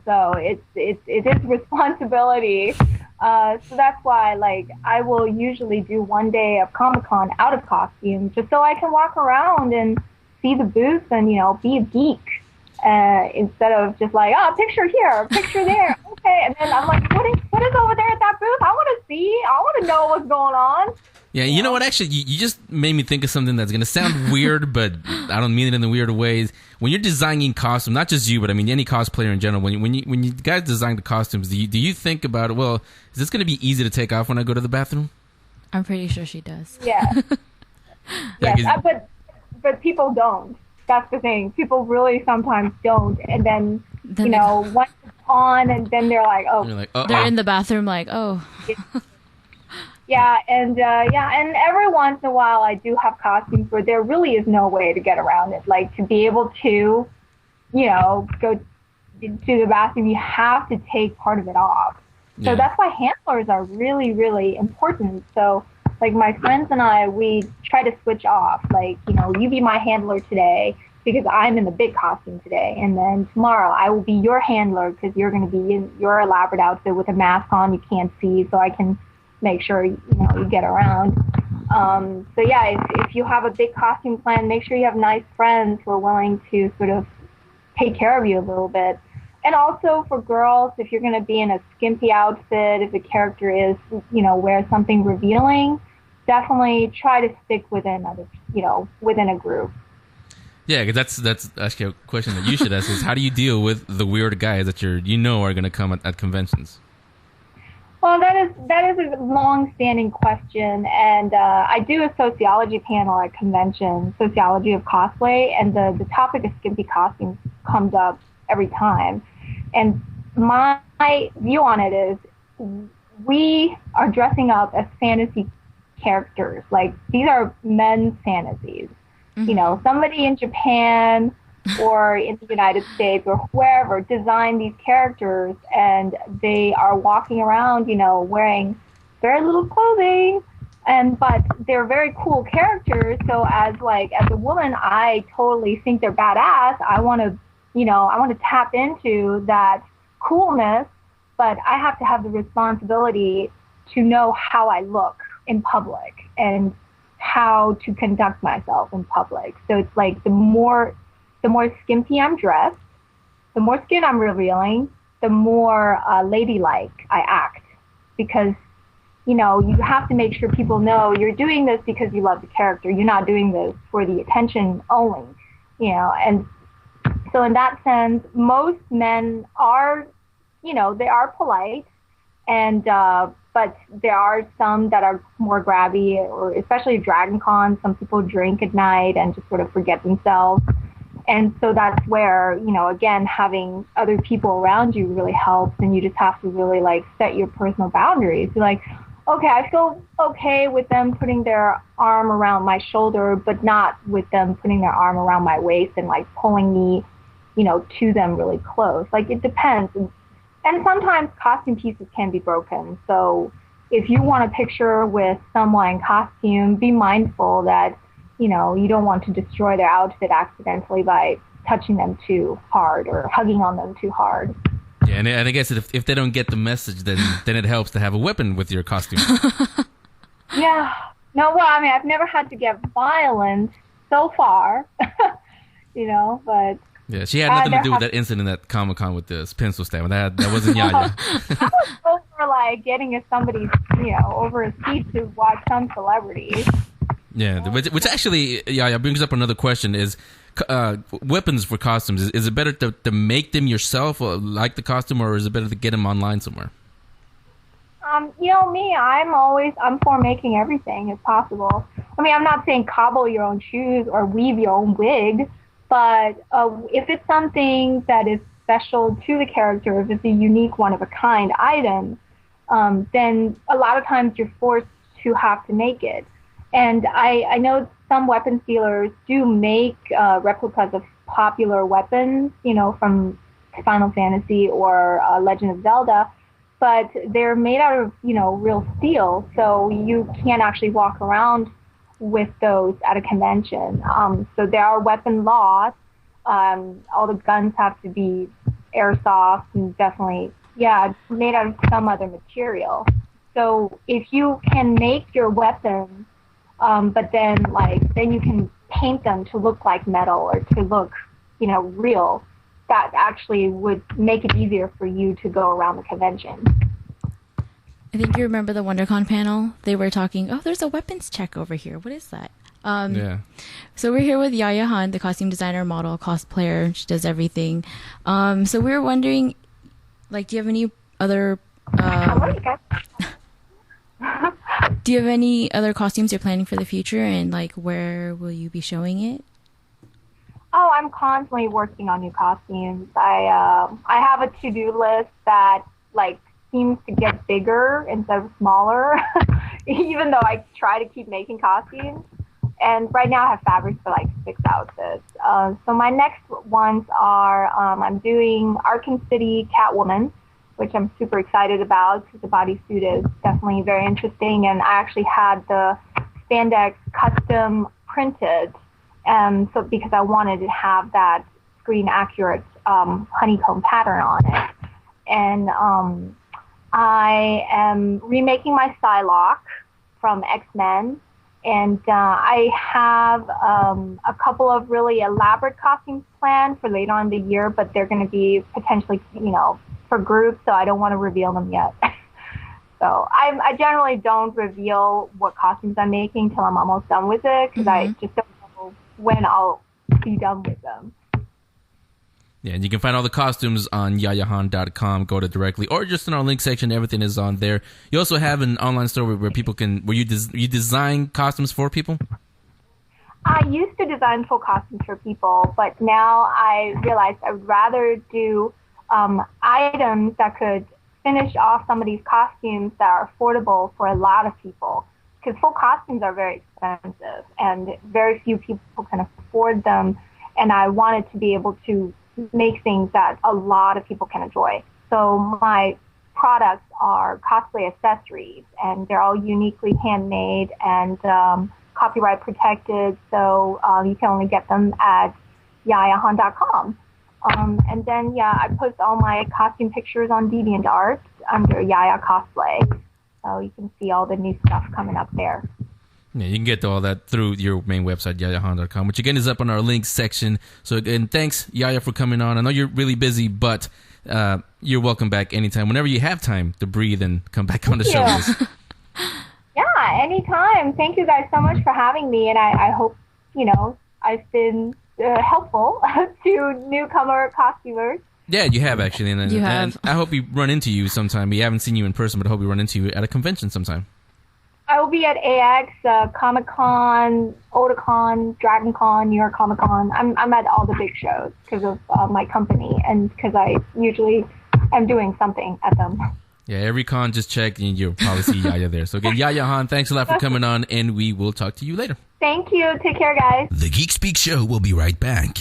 So it is responsibility. So that's why I will usually do one day of Comic-Con out of costume, just so I can walk around and see the booth and be a geek instead of just picture here, picture there. Okay, and then I'm like, what is over there at that booth? I want to see. I want to know what's going on. Yeah, you know what? Actually, you just made me think of something that's going to sound weird, but I don't mean it in the weird ways. When you're designing costumes, not just you, but I mean any cosplayer in general, when you guys design the costumes, do you think about, well, is this going to be easy to take off when I go to the bathroom? I'm pretty sure she does. Yeah. Yes, but people don't. That's the thing. People really sometimes don't, and then once it's on, and then they're like, oh, they're in the bathroom, like, oh. Yeah, and every once in a while I do have costumes where there really is no way to get around it. Like, to be able to, go to the bathroom, you have to take part of it off. So that's why handlers are really, really important. So, my friends and I, we try to switch off. You be my handler today because I'm in the big costume today. And then tomorrow I will be your handler because you're going to be in your elaborate outfit with a mask on you can't see, so I can make sure you get around. If you have a big costume plan, make sure you have nice friends who are willing to sort of take care of you a little bit. And also for girls, if you're going to be in a skimpy outfit, if the character is, wears something revealing, definitely try to stick within within a group. Yeah, because that's actually a question that you should ask is, how do you deal with the weird guys that are going to come at conventions? Well, that is a long-standing question, and I do a sociology panel at convention, sociology of cosplay, and the topic of skimpy costumes comes up every time. And my view on it is, we are dressing up as fantasy characters. These are men's fantasies. Mm-hmm. Somebody in Japan or in the United States or wherever designed these characters, and they are walking around, wearing very little clothing, but they're very cool characters. So as a woman, I totally think they're badass. I want to tap into that coolness, but I have to have the responsibility to know how I look in public and how to conduct myself in public. So it's the more skimpy I'm dressed, the more skin I'm revealing, the more ladylike I act. Because, you have to make sure people know you're doing this because you love the character. You're not doing this for the attention only, And so in that sense, most men are, they are polite, and but there are some that are more grabby, or especially Dragon Con, some people drink at night and just sort of forget themselves. And so that's where, again, having other people around you really helps, and you just have to really set your personal boundaries. You're okay, I feel okay with them putting their arm around my shoulder, but not with them putting their arm around my waist and pulling me, to them really close. It depends. And sometimes costume pieces can be broken. So if you want a picture with someone in costume, be mindful that, you don't want to destroy their outfit accidentally by touching them too hard or hugging on them too hard. Yeah, and I guess if they don't get the message, then it helps to have a weapon with your costume. Yeah. No, well, I mean, I've never had to get violent so far, but... Yeah, she had nothing to do with that incident at Comic-Con with this pencil stab. That wasn't Yaya. I was over, getting somebody, over a seat to watch some celebrities. Yeah, which actually, brings up another question is, weapons for costumes. Is it better to make them yourself, or like the costume, or is it better to get them online somewhere? Me, I'm for making everything if possible. I mean, I'm not saying cobble your own shoes or weave your own wig, but if it's something that is special to the character, if it's a unique one-of-a-kind item, then a lot of times you're forced to have to make it. And I know some weapons dealers do make replicas of popular weapons, from Final Fantasy or Legend of Zelda, but they're made out of, real steel, so you can't actually walk around with those at a convention. So there are weapon laws. All the guns have to be airsoft and definitely, made out of some other material. So if you can make your weapons, but then you can paint them to look like metal or to look, real, that actually would make it easier for you to go around the convention. I think you remember the WonderCon panel. They were talking, there's a weapons check over here. What is that? Yeah. So we're here with Yaya Han, the costume designer, model, cosplayer. She does everything. So we were wondering, do you have any other... do you have any other costumes you're planning for the future, and where will you be showing it? Oh, I'm constantly working on new costumes. I have a to-do list that seems to get bigger instead of smaller, even though I try to keep making costumes. And right now I have fabrics for 6 outfits. So my next ones are I'm doing Arkham City Catwoman, which I'm super excited about because the bodysuit is definitely very interesting. And I actually had the spandex custom printed, so because I wanted to have that screen accurate honeycomb pattern on it. And I am remaking my Psylocke from X-Men. And I have a couple of really elaborate costumes planned for later on in the year, but they're going to be potentially, for groups, so I don't want to reveal them yet. So I generally don't reveal what costumes I'm making till I'm almost done with it, because I just don't know when I'll be done with them. Yeah, and you can find all the costumes on yayahan.com. Go to directly, or just in our link section. Everything is on there. You also have an online store where people can, you design costumes for people? I used to design full costumes for people, but now I realized I would rather do items that could finish off some of these costumes that are affordable for a lot of people. Because full costumes are very expensive, and very few people can afford them. And I wanted to be able to make things that a lot of people can enjoy. So my products are cosplay accessories, and they're all uniquely handmade and copyright protected, so you can only get them at yayahan.com. And then, I post all my costume pictures on DeviantArt under Yaya Cosplay, so you can see all the new stuff coming up there. Yeah, you can get to all that through your main website, yayahan.com, which again is up on our links section. So again, thanks, Yaya, for coming on. I know you're really busy, but you're welcome back anytime, whenever you have time to breathe and come back on the show. Yeah, anytime. Thank you guys so much for having me, and I hope, I've been helpful to newcomer costumers. Yeah, you have, actually. And You have. And I hope we run into you sometime. We haven't seen you in person, but I hope we run into you at a convention sometime. I will be at AX, Comic-Con, Otakon, DragonCon, New York Comic Con. I'm at all the big shows because of my company, and because I usually am doing something at them. Yeah, every con, just check, and you'll probably see Yaya there. So again, Yaya Han, thanks a lot for coming on, and we will talk to you later. Thank you. Take care, guys. The Geek Speak Show will be right back.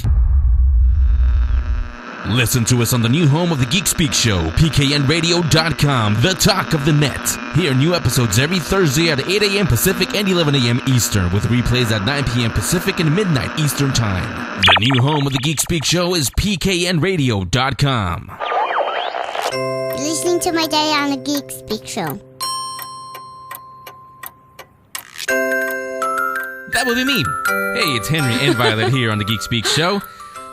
Listen to us on the new home of the Geek Speak Show, pknradio.com, the talk of the net. Hear new episodes every Thursday at 8 a.m. Pacific and 11 a.m. Eastern, with replays at 9 p.m. Pacific and midnight Eastern Time. The new home of the Geek Speak Show is pknradio.com. You're listening to my daddy on the Geek Speak Show. That would be me. Hey, it's Henry and Violet here on the Geek Speak Show.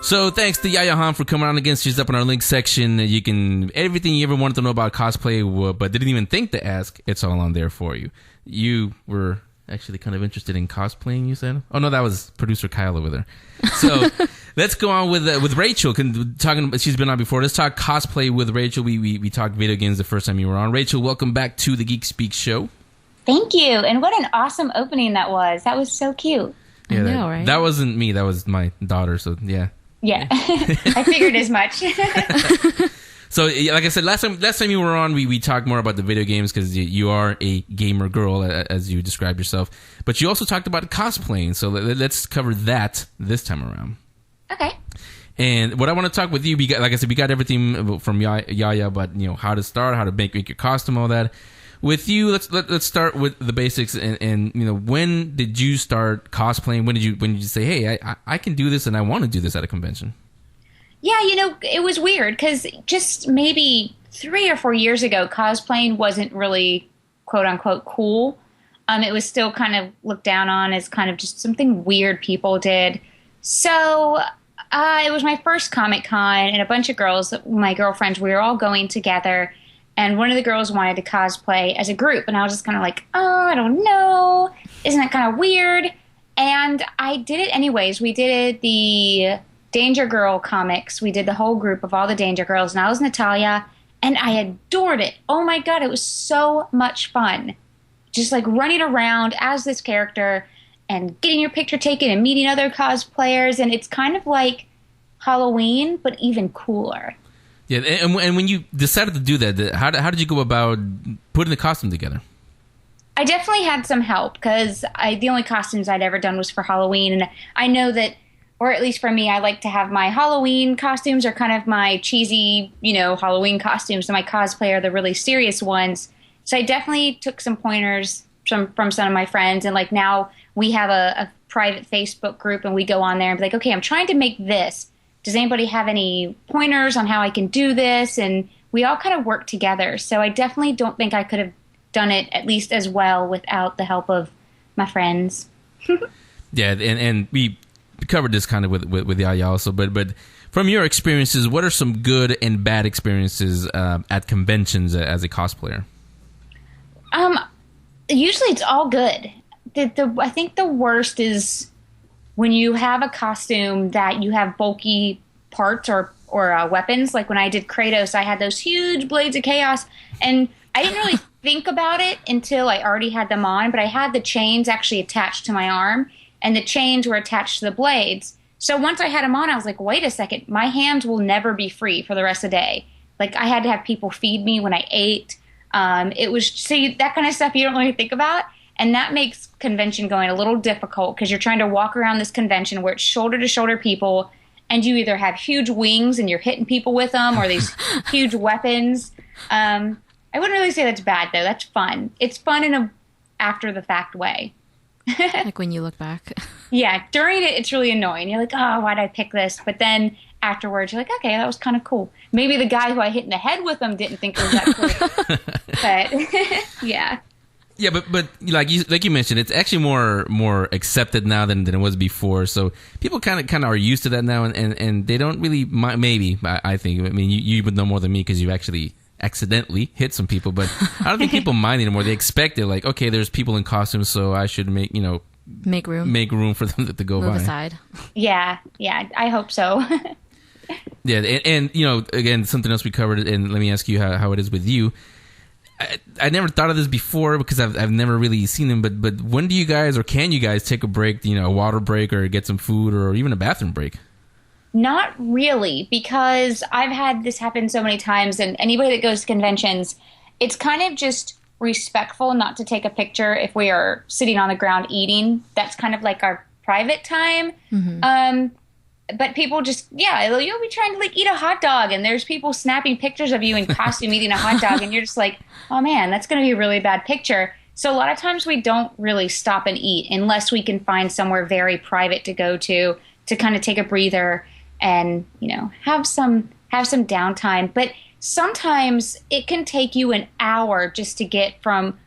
So thanks to Yaya Han for coming on again. She's up in our link section. You can, everything you ever wanted to know about cosplay, but didn't even think to ask, it's all on there for you. You were actually kind of interested in cosplaying, you said? Oh, no, that was producer Kyle over there. So let's go on with Raychul. She's been on before. Let's talk cosplay with Raychul. We talked video games the first time you were on. Raychul, welcome back to the Geek Speak Show. Thank you. And what an awesome opening that was. That was so cute. Yeah, I know, right? That wasn't me. That was my daughter. So, yeah. Yeah. I figured as much. So, like I said, last time you were on, we talked more about the video games because you are a gamer girl, as you described yourself. But you also talked about cosplaying. So let's cover that this time around. Okay. And what I want to talk with you, like I said, we got everything from Yaya, but how to start, how to make your costume, all that. With you, let's start with the basics. And when did you start cosplaying? When did you say, hey, I can do this and I want to do this at a convention? Yeah, it was weird because just maybe 3 or 4 years ago, cosplaying wasn't really quote unquote cool. It was still kind of looked down on as kind of just something weird people did. So it was my first Comic-Con, and a bunch of girls, my girlfriends, we were all going together. And one of the girls wanted to cosplay as a group. And I was just kind of like, oh, I don't know. Isn't that kind of weird? And I did it anyways. We did the Danger Girl comics. We did the whole group of all the Danger Girls. And I was Natalia. And I adored it. Oh, my God. It was so much fun. Just like running around as this character and getting your picture taken and meeting other cosplayers. And it's kind of like Halloween, but even cooler. Yeah, and when you decided to do that, how did you go about putting the costume together? I definitely had some help because the only costumes I'd ever done was for Halloween. And I know that, or at least for me, I like to have my Halloween costumes are kind of my cheesy, Halloween costumes. And my cosplay are the really serious ones. So I definitely took some pointers from some of my friends. And like now we have a private Facebook group and we go on there and be like, okay, I'm trying to make this. Does anybody have any pointers on how I can do this? And we all kind of work together. So I definitely don't think I could have done it at least as well without the help of my friends. Yeah, and we covered this kind of with Yaya also. But from your experiences, what are some good and bad experiences at conventions as a cosplayer? Usually it's all good. I think the worst is when you have a costume that you have bulky parts or weapons. Like when I did Kratos, I had those huge blades of chaos, and I didn't really think about it until I already had them on, but I had the chains actually attached to my arm, and the chains were attached to the blades. So once I had them on, I was like, wait a second, my hands will never be free for the rest of the day. Like I had to have people feed me when I ate. It was that kind of stuff you don't really think about. And that makes convention going a little difficult because you're trying to walk around this convention where it's shoulder-to-shoulder people, and you either have huge wings and you're hitting people with them or these huge weapons. I wouldn't really say that's bad, though. That's fun. It's fun in a after-the-fact way. Like when you look back. Yeah, during it, it's really annoying. You're like, oh, why'd I pick this? But then afterwards, you're like, okay, that was kind of cool. Maybe the guy who I hit in the head with them didn't think it was that cool. But, yeah. Yeah, but like you mentioned, it's actually more accepted now than it was before. So people kind of are used to that now, and they don't really maybe I think. I mean, you would know more than me because you've actually accidentally hit some people, but I don't think people mind anymore. They expect it, like, okay, there's people in costumes, so I should make room for them to go Move by. aside. Yeah, I hope so. Yeah, and again, something else we covered, and let me ask you how it is with you. I never thought of this before because I've never really seen them, but when do you guys, or can you guys take a break, a water break or get some food or even a bathroom break? Not really, because I've had this happen so many times, and anybody that goes to conventions, it's kind of just respectful not to take a picture if we are sitting on the ground eating. That's kind of like our private time. Mm-hmm. but people just, you'll be trying to like eat a hot dog and there's people snapping pictures of you in costume eating a hot dog and you're just like, oh man, that's going to be a really bad picture. So a lot of times we don't really stop and eat unless we can find somewhere very private to go to kind of take a breather and, have some downtime. But sometimes it can take you an hour just to get from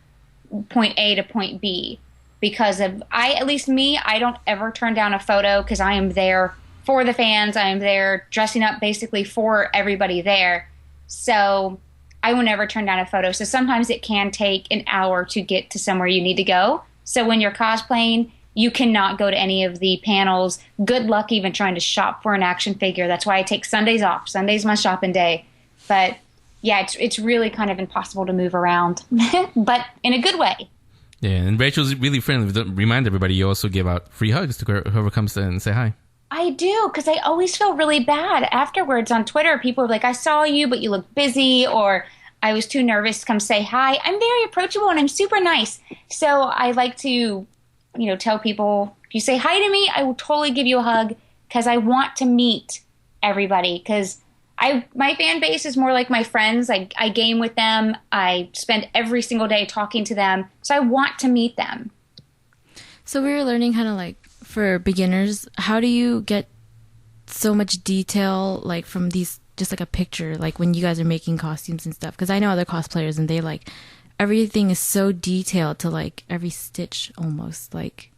point A to point B. Because at least me, I don't ever turn down a photo because I am there for the fans. I am there dressing up basically for everybody there. So I will never turn down a photo. So sometimes it can take an hour to get to somewhere you need to go. So when you're cosplaying, you cannot go to any of the panels. Good luck even trying to shop for an action figure. That's why I take Sundays off. Sunday's my shopping day. But yeah, it's really kind of impossible to move around, but in a good way. Yeah, and Rachel's really friendly. Remind everybody you also give out free hugs to whoever comes in and say hi. I do, because I always feel really bad afterwards on Twitter. People are like, I saw you, but you look busy, or I was too nervous to come say hi. I'm very approachable and I'm super nice. So I like to, tell people, if you say hi to me, I will totally give you a hug because I want to meet everybody. Because my fan base is more like my friends. I game with them. I spend every single day talking to them. So I want to meet them. So we were learning kind of like for beginners, how do you get so much detail like from these, just like a picture, like when you guys are making costumes and stuff? Because I know other cosplayers and they like, everything is so detailed to like every stitch almost. Like,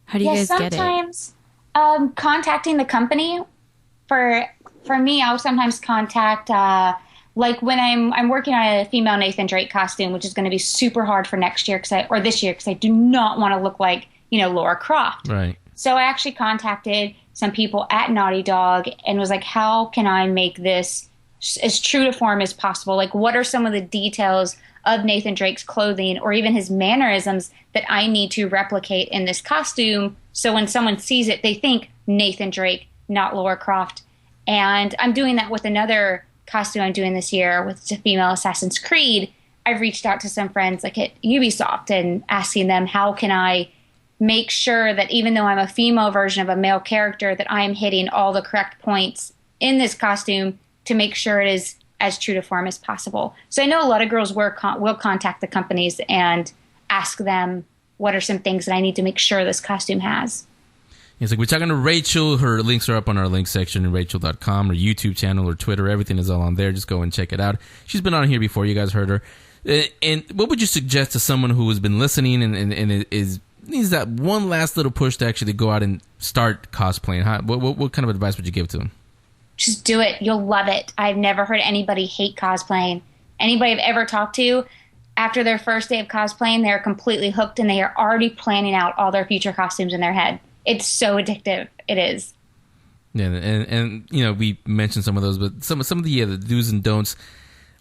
how do you guys get it? Sometimes contacting the company for me, I'll sometimes contact, like when I'm working on a female Nathan Drake costume, which is going to be super hard for next year or this year, because I do not want to look like, Laura Croft. Right. So I actually contacted some people at Naughty Dog and was like, how can I make this as true to form as possible? Like, what are some of the details of Nathan Drake's clothing or even his mannerisms that I need to replicate in this costume? So when someone sees it, they think Nathan Drake, not Laura Croft. And I'm doing that with another costume I'm doing this year with the female Assassin's Creed. I've reached out to some friends like at Ubisoft and asking them, how can I make sure that even though I'm a female version of a male character, that I'm hitting all the correct points in this costume to make sure it is as true to form as possible. So I know a lot of girls will contact the companies and ask them, what are some things that I need to make sure this costume has? It's like we're talking to Raychul. Her links are up on our link section at Raychul.com, her YouTube channel, her Twitter. Everything is all on there. Just go and check it out. She's been on here before. You guys heard her. And what would you suggest to someone who has been listening and needs that one last little push to actually go out and start cosplaying? What kind of advice would you give to them? Just do it. You'll love it. I've never heard anybody hate cosplaying. Anybody I've ever talked to, after their first day of cosplaying, they're completely hooked and they are already planning out all their future costumes in their head. It's so addictive. It is. Yeah, and we mentioned some of those, but some of the do's and don'ts.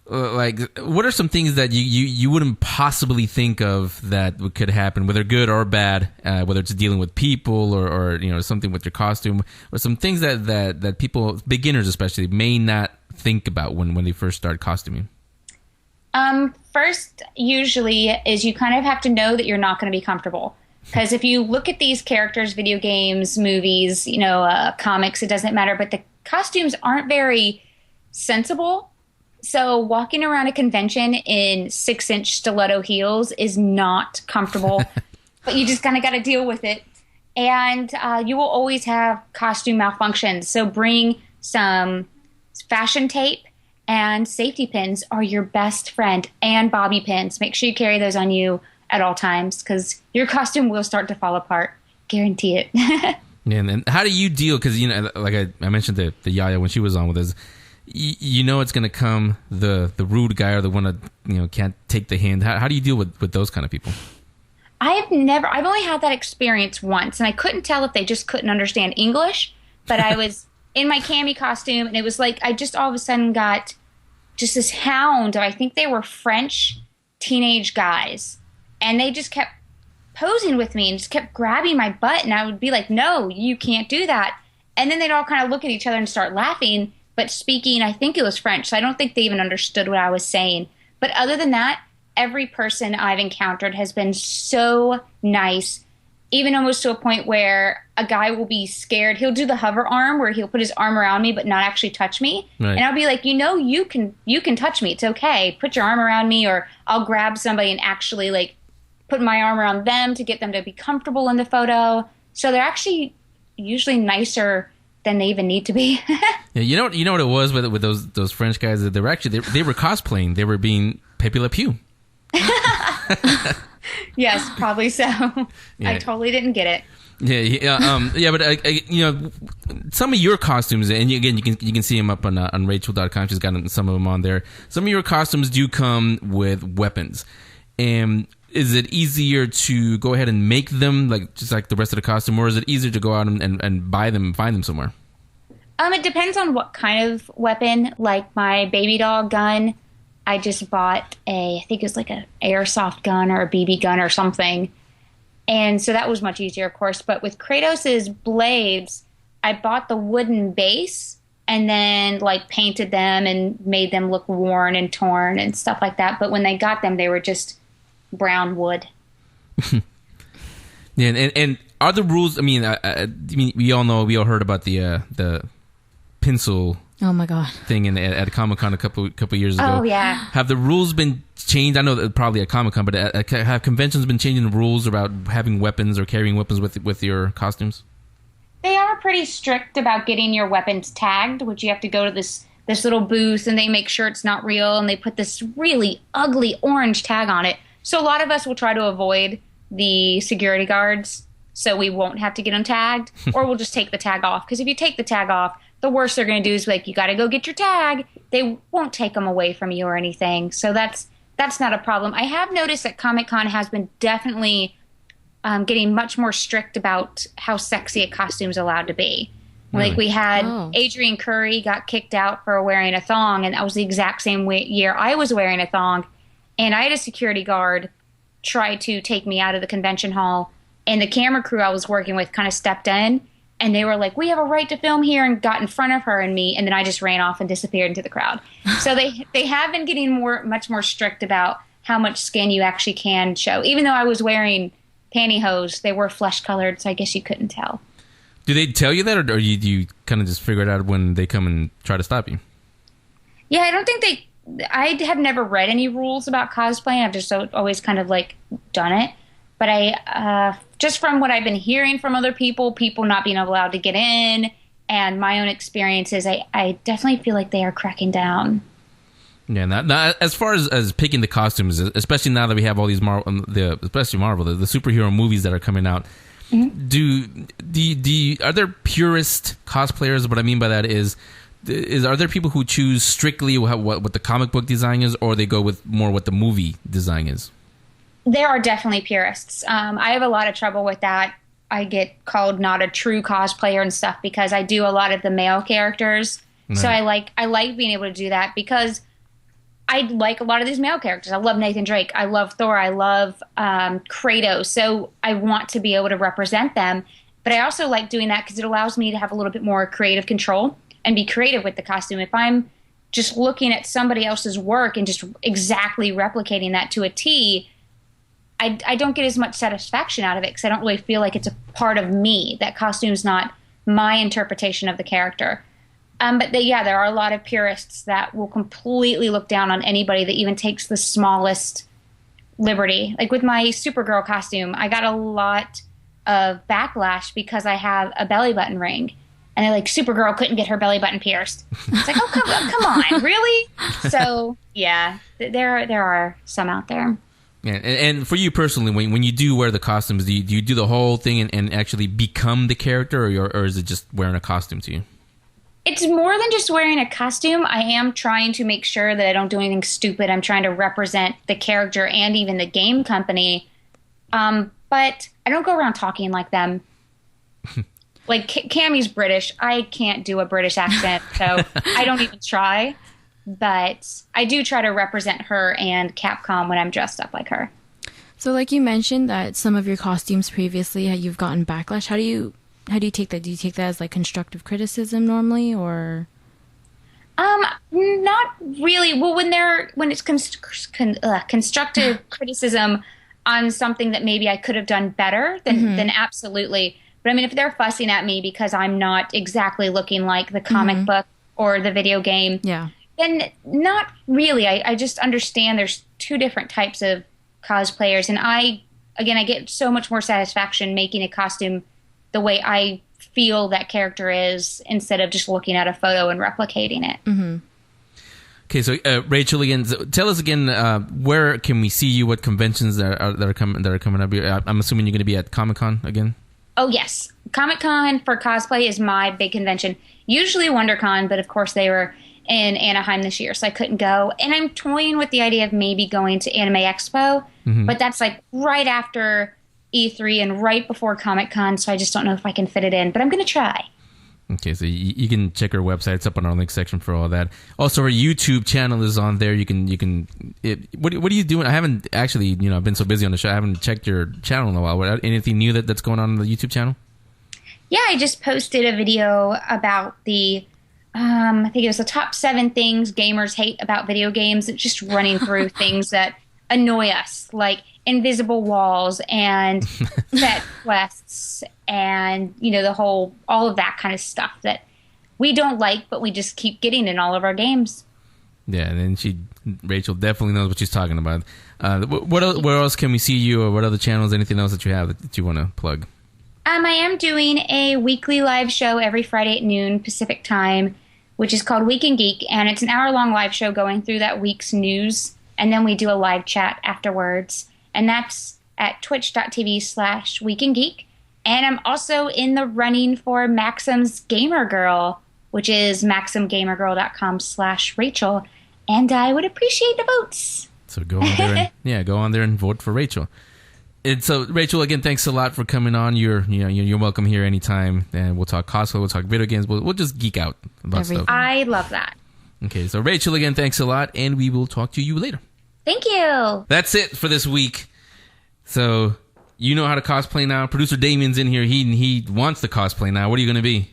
Like, what are some things that you wouldn't possibly think of that could happen, whether good or bad, whether it's dealing with people or something with your costume, or some things that people, beginners especially, may not think about when they first start costuming? First, usually, is you kind of have to know that you're not going to be comfortable. Because if you look at these characters, video games, movies, comics, it doesn't matter, but the costumes aren't very sensible. So walking around a convention in 6-inch stiletto heels is not comfortable, but you just kind of got to deal with it. And you will always have costume malfunctions. So bring some fashion tape, and safety pins are your best friend, and bobby pins. Make sure you carry those on you at all times, because your costume will start to fall apart. Guarantee it. Yeah, and how do you deal? Because like I mentioned the Yaya when she was on with us, it's going to come the rude guy or the one that can't take the hint. How do you deal with those kind of people? I've only had that experience once, and I couldn't tell if they just couldn't understand English. But I was in my cami costume, and it was like I just all of a sudden got just this hound of, I think they were French teenage guys. And they just kept posing with me and just kept grabbing my butt. And I would be like, no, you can't do that. And then they'd all kind of look at each other and start laughing, but speaking, I think it was French. So I don't think they even understood what I was saying. But other than that, every person I've encountered has been so nice. even almost to a point where a guy will be scared. He'll do the hover arm where he'll put his arm around me but not actually touch me. Right. And I'll be like, you can touch me. It's okay. Put your arm around me, or I'll grab somebody and actually like put my arm around them to get them to be comfortable in the photo. So they're actually usually nicer than they even need to be. Yeah, you know what it was with those French guys, that they were cosplaying. They were being Pepe Le Pew. Yes, probably so. Yeah. I totally didn't get it. Yeah, but some of your costumes, and you can see them up on Raychul.com. She's got some of them on there. Some of your costumes do come with weapons, and is it easier to go ahead and make them just like the rest of the costume, or is it easier to go out and buy them and find them somewhere? It depends on what kind of weapon. Like my baby doll gun, I just bought I think it was like an airsoft gun or a BB gun or something. And so that was much easier, of course. But with Kratos's blades, I bought the wooden base and then like painted them and made them look worn and torn and stuff like that. But when they got them, they were just brown wood. Yeah, and are the rules? I mean, we all heard about the pencil. Oh my god! Thing at Comic-Con a couple years ago. Oh yeah. Have the rules been changed? I know that probably at Comic-Con, but have conventions been changing the rules about having weapons or carrying weapons with your costumes? They are pretty strict about getting your weapons tagged, which you have to go to this little booth and they make sure it's not real, and they put this really ugly orange tag on it. So a lot of us will try to avoid the security guards so we won't have to get them tagged, or we'll just take the tag off. Because if you take the tag off, the worst they're going to do is like, you got to go get your tag. They won't take them away from you or anything. So that's not a problem. I have noticed that Comic-Con has been definitely getting much more strict about how sexy a costume's allowed to be. Really? Like we had Adrian Curry got kicked out for wearing a thong, and that was the exact same year I was wearing a thong. And I had a security guard try to take me out of the convention hall, and the camera crew I was working with kind of stepped in, and they were like, we have a right to film here, and got in front of her and me, and then I just ran off and disappeared into the crowd. So they have been getting much more strict about how much skin you actually can show. Even though I was wearing pantyhose, they were flesh-colored, so I guess you couldn't tell. Do they tell you that, or do you kind of just figure it out when they come and try to stop you? Yeah, I don't think I have never read any rules about cosplaying. I've just always kind of like done it. But I, just from what I've been hearing from other people not being allowed to get in, and my own experiences, I definitely feel like they are cracking down. Yeah, now, as far as picking the costumes, especially now that we have all these especially Marvel, the superhero movies that are coming out, are there purist cosplayers? What I mean by that is are there people who choose strictly what the comic book design is, or they go with more what the movie design is? There are definitely purists. I have a lot of trouble with that. I get called not a true cosplayer and stuff because I do a lot of the male characters. Right. So I like being able to do that because I like a lot of these male characters. I love Nathan Drake. I love Thor. I love Kratos. So I want to be able to represent them. But I also like doing that because it allows me to have a little bit more creative control and be creative with the costume. If I'm just looking at somebody else's work and just exactly replicating that to a T, I don't get as much satisfaction out of it because I don't really feel like it's a part of me. That costume's not my interpretation of the character. But there are a lot of purists that will completely look down on anybody that even takes the smallest liberty. Like with my Supergirl costume, I got a lot of backlash because I have a belly button ring. And they're like, Supergirl couldn't get her belly button pierced. It's like, oh, come on, really? So, yeah, there are some out there. Yeah, and for you personally, when you do wear the costumes, do you do the whole thing and actually become the character, or is it just wearing a costume to you? It's more than just wearing a costume. I am trying to make sure that I don't do anything stupid. I'm trying to represent the character and even the game company. But I don't go around talking like them. Like, Cammie's British. I can't do a British accent, so I don't even try. But I do try to represent her and Capcom when I'm dressed up like her. So, like you mentioned that some of your costumes previously, you've gotten backlash. How do you take that? Do you take that as, like, constructive criticism normally, or? Not really. Well, when it's constructive criticism, on something that maybe I could have done better, then absolutely. But I mean, if they're fussing at me because I'm not exactly looking like the comic book or the video game, then not really. I just understand there's two different types of cosplayers. And I get so much more satisfaction making a costume the way I feel that character is instead of just looking at a photo and replicating it. Okay, so Raychul, again, tell us again, where can we see you? What conventions that are coming up? I'm assuming you're going to be at Comic-Con again? Oh, yes. Comic-Con for cosplay is my big convention. Usually WonderCon, but of course they were in Anaheim this year, so I couldn't go. And I'm toying with the idea of maybe going to Anime Expo, but that's like right after E3 and right before Comic-Con, so I just don't know if I can fit it in. But I'm going to try. Okay, so you can check her website. It's up on our link section for all that. Also, her YouTube channel is on there. What are you doing? I haven't actually, I've been so busy on the show. I haven't checked your channel in a while. Anything new that's going on the YouTube channel? Yeah, I just posted a video about the, I think it was the top 7 things gamers hate about video games. It's just running through things that annoy us, like invisible walls and set quests and, all of that kind of stuff that we don't like, but we just keep getting in all of our games. Yeah, and Raychul definitely knows what she's talking about. Where else can we see you, or what other channels, anything else that you have that you want to plug? I am doing a weekly live show every Friday at noon Pacific time, which is called Week in Geek, and it's an hour-long live show going through that week's news, and then we do a live chat afterwards, and that's at twitch.tv/weekingeek. And I'm also in the running for Maxim's Gamer Girl, which is maximgamergirl.com/Raychul, and I would appreciate the votes. So go on there go on there and vote for Raychul. And so, Raychul, again, thanks a lot for coming on. You're welcome here anytime, and we'll talk cosplay, we'll talk video games, we'll just geek out about stuff. I love that. Okay, so Raychul, again, thanks a lot, and we will talk to you later. Thank you. That's it for this week. So, you know how to cosplay now. Producer Damien's in here. He wants to cosplay now. What are you going to be?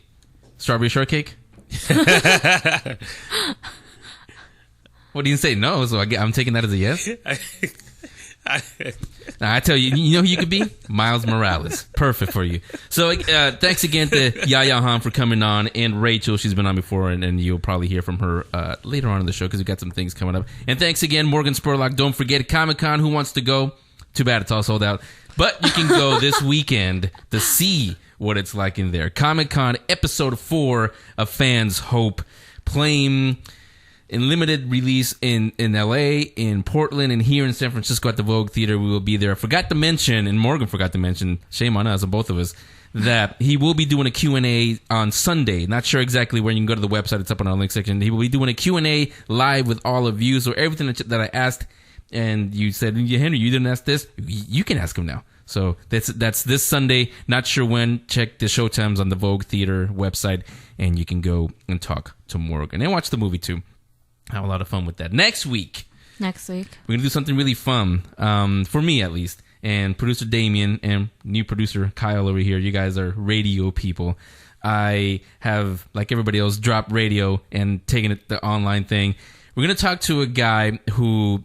Strawberry shortcake? What do you say? No, so I'm taking that as a yes. Now, I tell you, you know who you could be? Miles Morales. Perfect for you. So, thanks again to Yaya Han for coming on, and Raychul. She's been on before, and you'll probably hear from her later on in the show because we've got some things coming up. And thanks again, Morgan Spurlock. Don't forget Comic-Con. Who wants to go? Too bad it's all sold out. But you can go this weekend to see what it's like in there. Comic-Con Episode 4 of Fans Hope, playing in limited release in LA, in Portland, and here in San Francisco at the Vogue Theater. We will be there. I forgot to mention, and Morgan forgot to mention, shame on us, on both of us, that he will be doing a Q&A on Sunday. Not sure exactly where. You can go to the website. It's up on our link section. He will be doing a Q&A live with all of you. So everything that I asked, and you said, Henry, you didn't ask this, you can ask him now. So that's this Sunday. Not sure when. Check the show times on the Vogue Theater website, and you can go and talk to Morgan and watch the movie too. Have a lot of fun with that. Next week, we're going to do something really fun, for me at least, and producer Damien and new producer Kyle over here. You guys are radio people. I have, like everybody else, dropped radio and taken it the online thing. We're going to talk to a guy who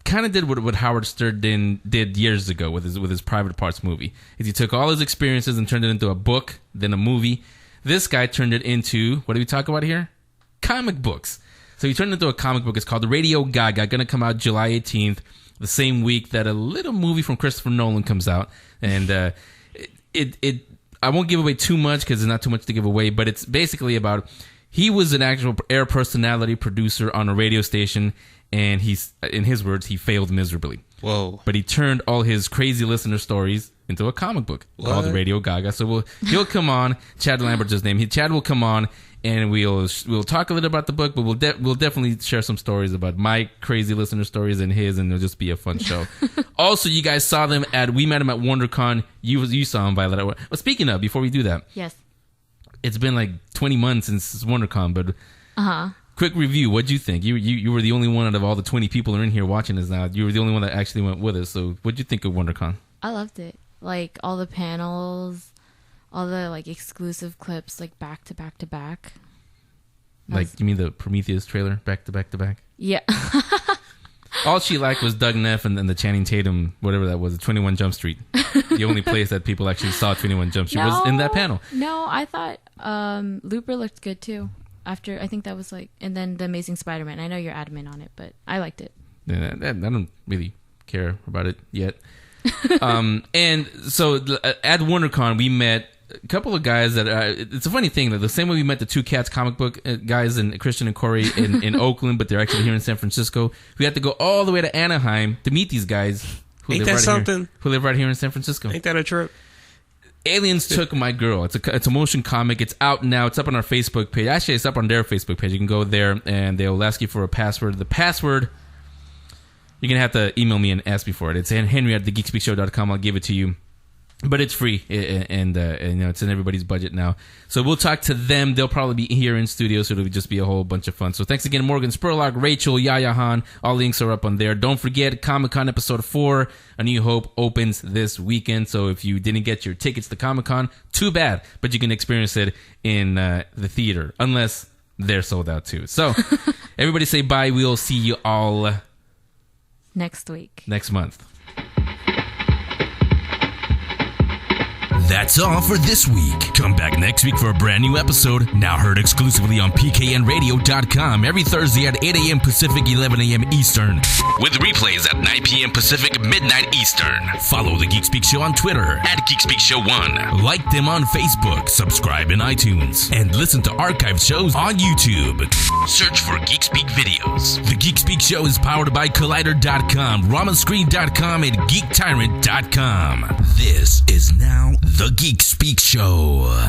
kind of did what Howard Stern did years ago with his Private Parts movie. Is he took all his experiences and turned it into a book, then a movie. This guy turned it into, what do we talk about here? Comic books. So he turned it into a comic book. It's called Radio Gaga. Going to come out July 18th, the same week that a little movie from Christopher Nolan comes out. And I won't give away too much because there's not too much to give away, but it's basically about, he was an actual air personality producer on a radio station, and he's, in his words, he failed miserably. Whoa. But he turned all his crazy listener stories into a comic book called Radio Gaga. So he'll come on. Chad Lambert's his name. Chad will come on, and we'll talk a little about the book, but we'll definitely share some stories about my crazy listener stories and his, and it'll just be a fun show. Also, you guys saw them we met him at WonderCon. You saw him, Violet. Well, speaking of, before we do that, yes, it's been like 20 months since WonderCon, but quick review. What'd you think? You were the only one out of all the 20 people who are in here watching us now. You were the only one that actually went with us. So what'd you think of WonderCon? I loved it. Like all the panels, all the like exclusive clips, like back to back to back. Like, you mean the Prometheus trailer, back to back to back? Yeah. All she liked was Doug Neff and then the Channing Tatum, whatever that was, 21 Jump Street. The only place that people actually saw 21 Jump Street was in that panel. No, I thought Looper looked good too. After I think that was like, and then The Amazing Spider-Man. I know you're adamant on it, but I liked it. Yeah, I don't really care about it yet. And so at WonderCon, we met a couple of guys that it's a funny thing that the same way we met the Two Cats comic book guys and Christian and Corey in Oakland, but they're actually here in San Francisco. We had to go all the way to Anaheim to meet these guys who live right here in San Francisco. Ain't that a trip? Aliens Took My Girl. It's a motion comic. It's out now. It's up on our Facebook page. Actually, it's up on their Facebook page. You can go there and they'll ask you for a password. The password, you're going to have to email me and ask me for it. It's henry@thegeekspeakshow.com. I'll give it to you. But it's free, and you know, it's in everybody's budget now. So we'll talk to them. They'll probably be here in studio, so it'll just be a whole bunch of fun. So thanks again, Morgan Spurlock, Raychul, Yaya Han. All links are up on there. Don't forget, Comic-Con Episode 4, A New Hope, opens this weekend. So if you didn't get your tickets to Comic-Con, too bad. But you can experience it in the theater, unless they're sold out too. So everybody say bye. We'll see you all Next week. Next month. That's all for this week. Come back next week for a brand new episode, now heard exclusively on PKNRadio.com every Thursday at 8 a.m. Pacific, 11 a.m. Eastern. With replays at 9 p.m. Pacific, midnight Eastern. Follow The Geek Speak Show on Twitter at Geek Speak Show 1. Like them on Facebook, subscribe in iTunes, and listen to archived shows on YouTube. Search for Geek Speak videos. The Geek Speak Show is powered by Collider.com, RamaScreen.com, and GeekTyrant.com. This is now The Geek Speak Show.